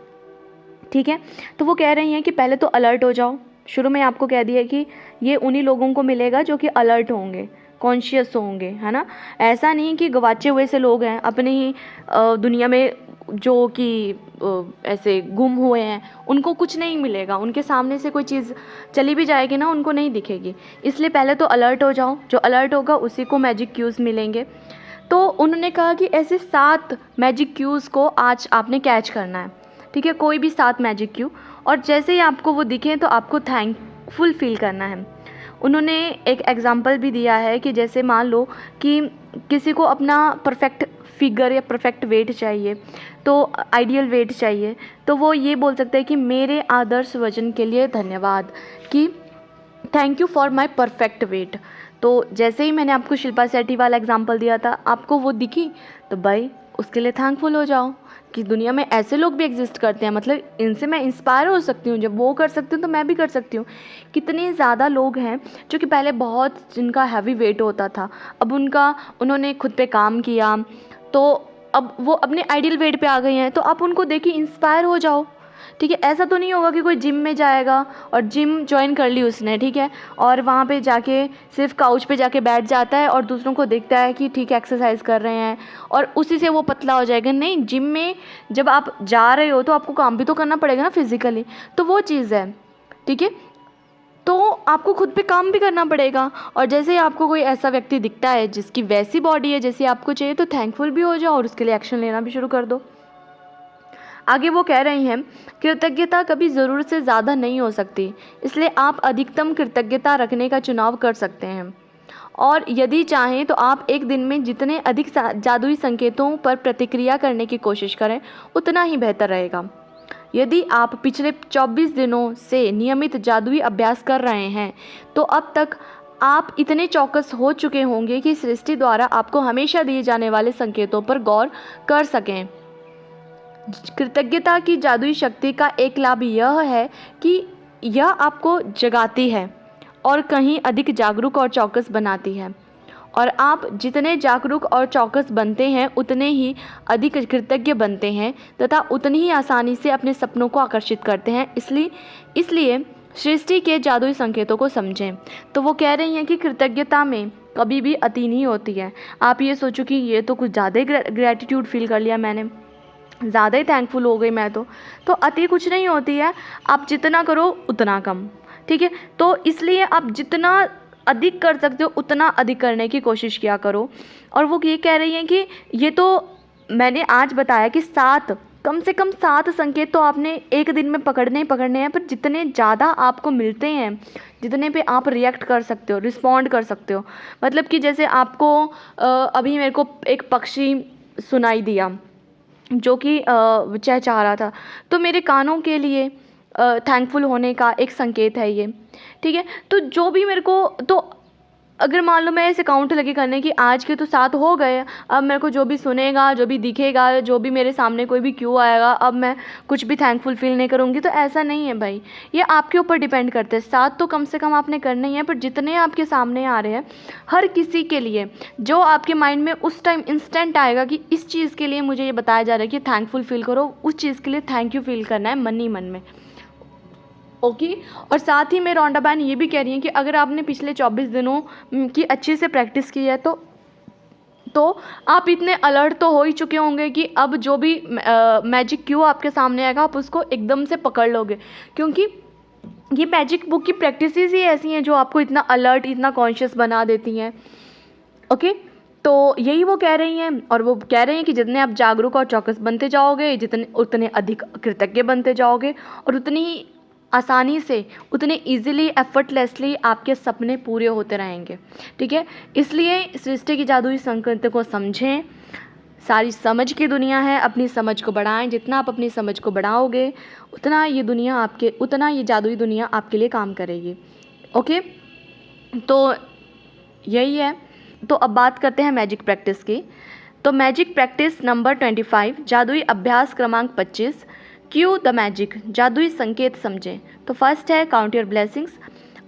ठीक है, तो वो कह रही हैं कि पहले तो अलर्ट हो जाओ। शुरू में आपको कह दिया कि ये उन्हीं लोगों को मिलेगा जो कि अलर्ट होंगे, कॉन्शियस होंगे, है ना। ऐसा नहीं कि गवाचे हुए से लोग हैं अपने ही दुनिया में, जो कि ऐसे गुम हुए हैं, उनको कुछ नहीं मिलेगा। उनके सामने से कोई चीज़ चली भी जाएगी ना, उनको नहीं दिखेगी। इसलिए पहले तो अलर्ट हो जाओ, जो अलर्ट होगा उसी को मैजिक क्यूज़ मिलेंगे। तो उन्होंने कहा कि ऐसे 7 मैजिक क्यूज़ को आज आपने कैच करना है। ठीक है, कोई भी 7 मैजिक क्यू, और जैसे ही आपको वो दिखें तो आपको थैंकफुल फील करना है। उन्होंने एक एग्जांपल भी दिया है कि जैसे मान लो कि किसी को अपना परफेक्ट फिगर या परफेक्ट वेट चाहिए, तो आइडियल वेट चाहिए, तो वो ये बोल सकते हैं कि मेरे आदर्श वजन के लिए धन्यवाद, कि thank you for my perfect weight. तो जैसे ही मैंने आपको शिल्पा शेट्टी वाला एग्जांपल दिया था, आपको वो दिखी, तो भाई उसके लिए थैंकफुल हो जाओ कि दुनिया में ऐसे लोग भी एग्जिस्ट करते हैं, मतलब इनसे मैं इंस्पायर हो सकती हूँ। जब वो कर सकती हूँ तो मैं भी कर सकती हूँ। कितने ज़्यादा लोग हैं जो कि पहले बहुत, जिनका हैवी वेट होता था, अब उन्होंने खुद पे काम किया, तो अब वो अपने आइडियल वेट पे आ गए हैं। तो आप उनको देखिए, इंस्पायर हो जाओ। ठीक है, ऐसा तो नहीं होगा कि कोई जिम में जाएगा और जिम ज्वाइन कर ली उसने, ठीक है, और वहाँ पे जाके सिर्फ काउच पे जाके बैठ जाता है और दूसरों को देखता है कि ठीक है एक्सरसाइज कर रहे हैं और उसी से वो पतला हो जाएगा। नहीं, जिम में जब आप जा रहे हो तो आपको काम भी तो करना पड़ेगा ना फिजिकली, तो वो चीज़ है। ठीक है, तो आपको खुद पे काम भी करना पड़ेगा। और जैसे ही आपको कोई ऐसा व्यक्ति दिखता है जिसकी वैसी बॉडी है जैसी आपको चाहिए, तो थैंकफुल भी हो जाओ और उसके लिए एक्शन लेना भी शुरू कर दो। आगे वो कह रही हैं, कृतज्ञता कभी ज़रूरत से ज़्यादा नहीं हो सकती, इसलिए आप अधिकतम कृतज्ञता रखने का चुनाव कर सकते हैं। और यदि चाहें तो आप एक दिन में जितने अधिक जादुई संकेतों पर प्रतिक्रिया करने की कोशिश करें, उतना ही बेहतर रहेगा। यदि आप पिछले 24 दिनों से नियमित जादुई अभ्यास कर रहे हैं, तो अब तक आप इतने चौकस हो चुके होंगे कि सृष्टि द्वारा आपको हमेशा दिए जाने वाले संकेतों पर गौर कर सकें। कृतज्ञता की जादुई शक्ति का एक लाभ यह है कि यह आपको जगाती है और कहीं अधिक जागरूक और चौकस बनाती है। और आप जितने जागरूक और चौकस बनते हैं, उतने ही अधिक कृतज्ञ बनते हैं तथा उतनी ही आसानी से अपने सपनों को आकर्षित करते हैं। इसलिए सृष्टि के जादुई संकेतों को समझें। तो वो कह रही हैं कि कृतज्ञता में कभी भी अति नहीं होती है। आप ये सोचो कि ये तो कुछ ज़्यादा ही ग्रैटिट्यूड फील कर लिया मैंने, ज़्यादा ही थैंकफुल हो गई मैं, तो अति कुछ नहीं होती है। आप जितना करो उतना कम। ठीक है, तो इसलिए आप जितना अधिक कर सकते हो उतना अधिक करने की कोशिश किया करो। और वो ये कह रही हैं कि ये तो मैंने आज बताया कि 7 कम से कम 7 संकेत तो आपने एक दिन में पकड़ने ही पकड़ने हैं, पर जितने ज़्यादा आपको मिलते हैं, जितने पे आप रिएक्ट कर सकते हो, रिस्पॉन्ड कर सकते हो। मतलब कि जैसे आपको अभी मेरे को एक पक्षी सुनाई दिया जो कि चहचहा रहा था, तो मेरे कानों के लिए थैंकफुल होने का एक संकेत है ये, ठीक है। तो जो भी मेरे को, तो अगर मान लो मैं ऐसे काउंट लगे करने कि आज के तो 7 हो गए, अब मेरे को जो भी सुनेगा, जो भी दिखेगा, जो भी मेरे सामने कोई भी क्यू आएगा, अब मैं कुछ भी थैंकफुल फील नहीं करूँगी, तो ऐसा नहीं है भाई। ये आपके ऊपर डिपेंड करते हैं। 7 तो कम से कम आपने करने ही है, पर जितने आपके सामने आ रहे हैं, हर किसी के लिए जो आपके माइंड में उस टाइम इंस्टेंट आएगा कि इस चीज़ के लिए मुझे ये बताया जा रहा है कि थैंकफुल फील करो, उस चीज़ के लिए थैंक यू फील करना है मन ही मन में, ओके। और साथ ही मैं रॉन्डा बैन ये भी कह रही हैं कि अगर आपने पिछले 24 दिनों की अच्छे से प्रैक्टिस की है, तो आप इतने अलर्ट तो हो ही चुके होंगे कि अब जो भी मैजिक क्यू आपके सामने आएगा, आप उसको एकदम से पकड़ लोगे, क्योंकि ये मैजिक बुक की प्रैक्टिसेस ही ऐसी हैं जो आपको इतना अलर्ट, इतना कॉन्शियस बना देती हैं, ओके। तो यही वो कह रही हैं, और वो कह रही हैं कि जितने आप जागरूक और चौकस बनते जाओगे, उतने अधिक कृतज्ञ बनते जाओगे, और उतनी ही आसानी से, उतने इजीली, एफर्टलेसली आपके सपने पूरे होते रहेंगे, ठीक है। इसलिए सृष्टि की जादुई संकेतों को समझें। सारी समझ की दुनिया है, अपनी समझ को बढ़ाएं। जितना आप अपनी समझ को बढ़ाओगे, उतना ये जादुई दुनिया आपके लिए काम करेगी, ओके। तो यही है। तो अब बात करते हैं मैजिक प्रैक्टिस की। तो मैजिक प्रैक्टिस नंबर 25, जादुई अभ्यास क्रमांक 25, क्यू द मैजिक, जादुई संकेत समझें। तो फर्स्ट है काउंट योर ब्लेसिंग्स,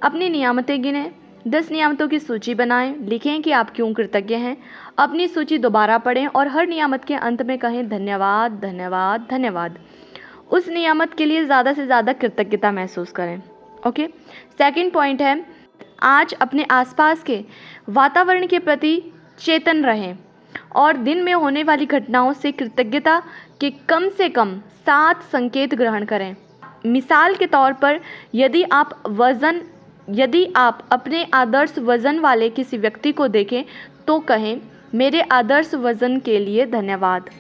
अपनी नियामतें गिनें, 10 नियामतों की सूची बनाएं, लिखें कि आप क्यों कृतज्ञ हैं, अपनी सूची दोबारा पढ़ें और हर नियामत के अंत में कहें धन्यवाद धन्यवाद धन्यवाद। उस नियामत के लिए ज़्यादा से ज़्यादा कृतज्ञता महसूस करें, ओके। सेकंड पॉइंट है, आज अपने आसपास के वातावरण के प्रति चेतन रहें और दिन में होने वाली घटनाओं से कृतज्ञता के कम से कम 7 संकेत ग्रहण करें। मिसाल के तौर पर, यदि आप अपने आदर्श वज़न वाले किसी व्यक्ति को देखें तो कहें मेरे आदर्श वज़न के लिए धन्यवाद।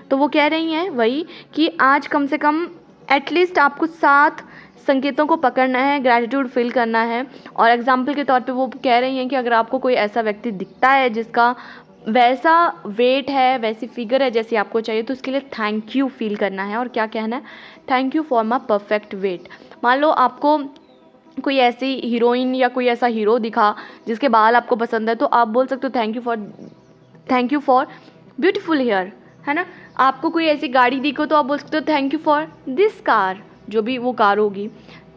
तो वो कह रही हैं वही कि आज कम से कम एटलीस्ट आपको 7 संकेतों को पकड़ना है, ग्रैटिट्यूड फील करना है। और एग्जाम्पल के तौर पे वो कह रही हैं कि अगर आपको कोई ऐसा व्यक्ति दिखता है जिसका वैसा वेट है, वैसी फिगर है जैसी आपको चाहिए, तो उसके लिए थैंक यू फील करना है। और क्या कहना है, thank you for my perfect weight. मान लो आपको कोई ऐसी हीरोइन या कोई ऐसा हीरो दिखा जिसके बाल आपको पसंद है, तो आप बोल सकते हो thank you for beautiful hair, है ना। आपको कोई ऐसी गाड़ी दिखो तो आप बोल सकते हो thank you for this car, जो भी वो कार होगी।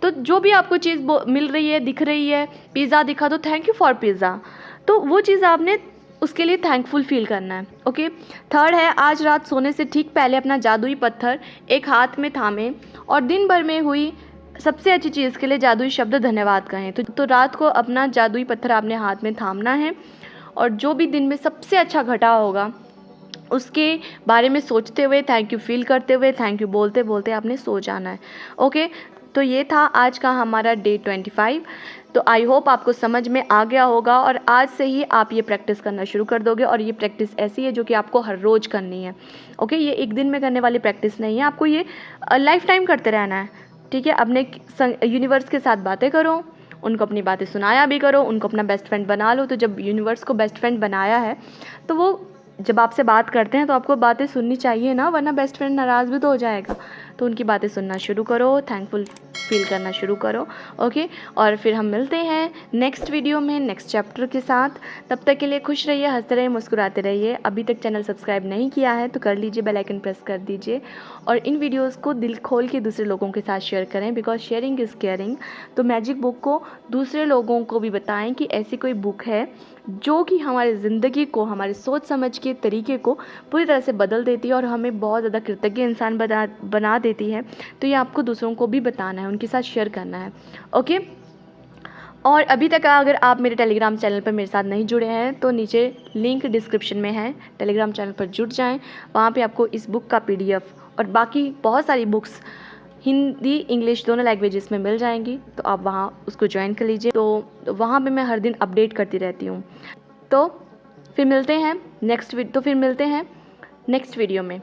तो जो भी आपको चीज़ मिल रही है, दिख रही है, पिज़्ज़ा दिखा तो थैंक यू फॉर पिज़्ज़ा, तो वो चीज़ आपने उसके लिए थैंकफुल फील करना है, ओके। थर्ड है, आज रात सोने से ठीक पहले अपना जादुई पत्थर एक हाथ में थामें और दिन भर में हुई सबसे अच्छी चीज़ के लिए जादुई शब्द धन्यवाद कहें। तो रात को अपना जादुई पत्थर आपने हाथ में थामना है और जो भी दिन में सबसे अच्छा घटा होगा उसके बारे में सोचते हुए, थैंक यू फील करते हुए, थैंक यू बोलते बोलते आपने सो जाना है, ओके। तो ये था आज का हमारा डे 25। तो आई होप आपको समझ में आ गया होगा और आज से ही आप ये प्रैक्टिस करना शुरू कर दोगे। और ये प्रैक्टिस ऐसी है जो कि आपको हर रोज़ करनी है, ओके। ये एक दिन में करने वाली प्रैक्टिस नहीं है, आपको ये लाइफ टाइम करते रहना है, ठीक है। अपने यूनिवर्स के साथ बातें करो, उनको अपनी बातें सुनाया भी करो, उनको अपना बेस्ट फ्रेंड बना लो। तो जब यूनिवर्स को बेस्ट फ्रेंड बनाया है तो वो जब आपसे बात करते हैं तो आपको बातें सुननी चाहिए ना, वरना बेस्ट फ्रेंड नाराज़ भी तो हो जाएगा। तो उनकी बातें सुनना शुरू करो, थैंकफुल फील करना शुरू करो, ओके। और फिर हम मिलते हैं नेक्स्ट वीडियो में नेक्स्ट चैप्टर के साथ। तब तक के लिए खुश रहिए, हंसते रहिए, मुस्कुराते रहिए। अभी तक चैनल सब्सक्राइब नहीं किया है तो कर लीजिए, बेल आइकन प्रेस कर दीजिए और इन वीडियोज़ को दिल खोल के दूसरे लोगों के साथ शेयर करें, बिकॉज शेयरिंग इज़ केयरिंग। तो मैजिक बुक को दूसरे लोगों को भी बताएं कि ऐसी कोई बुक है जो कि हमारी ज़िंदगी को, हमारे सोच समझ के तरीके को पूरी तरह से बदल देती है और हमें बहुत ज़्यादा कृतज्ञ इंसान बना देती है। तो ये आपको दूसरों को भी बताना है, उनके साथ शेयर करना है, ओके। और अभी तक अगर आप मेरे टेलीग्राम चैनल पर मेरे साथ नहीं जुड़े हैं तो नीचे लिंक डिस्क्रिप्शन में है, टेलीग्राम चैनल पर जुड़ जाएं। वहाँ पे आपको इस बुक का PDF और बाकी बहुत सारी बुक्स हिंदी इंग्लिश दोनों लैंग्वेजेस में मिल जाएंगी, तो आप वहाँ उसको ज्वाइन कर लीजिए। तो वहाँ पे मैं हर दिन अपडेट करती रहती हूँ। तो फिर मिलते हैं नेक्स्ट वीडियो में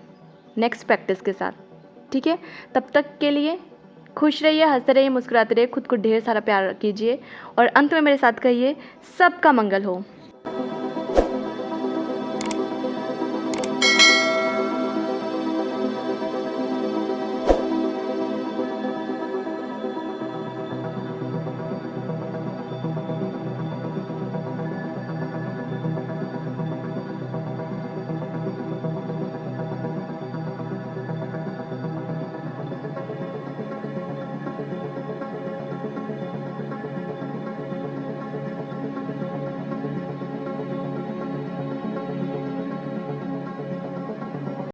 नेक्स्ट प्रैक्टिस के साथ। ठीक है, तब तक के लिए खुश रहिए, हंसते रहिए, मुस्कुराते रहिए, खुद को ढेर सारा प्यार कीजिए और अंत में मेरे साथ कहिए सबका मंगल हो।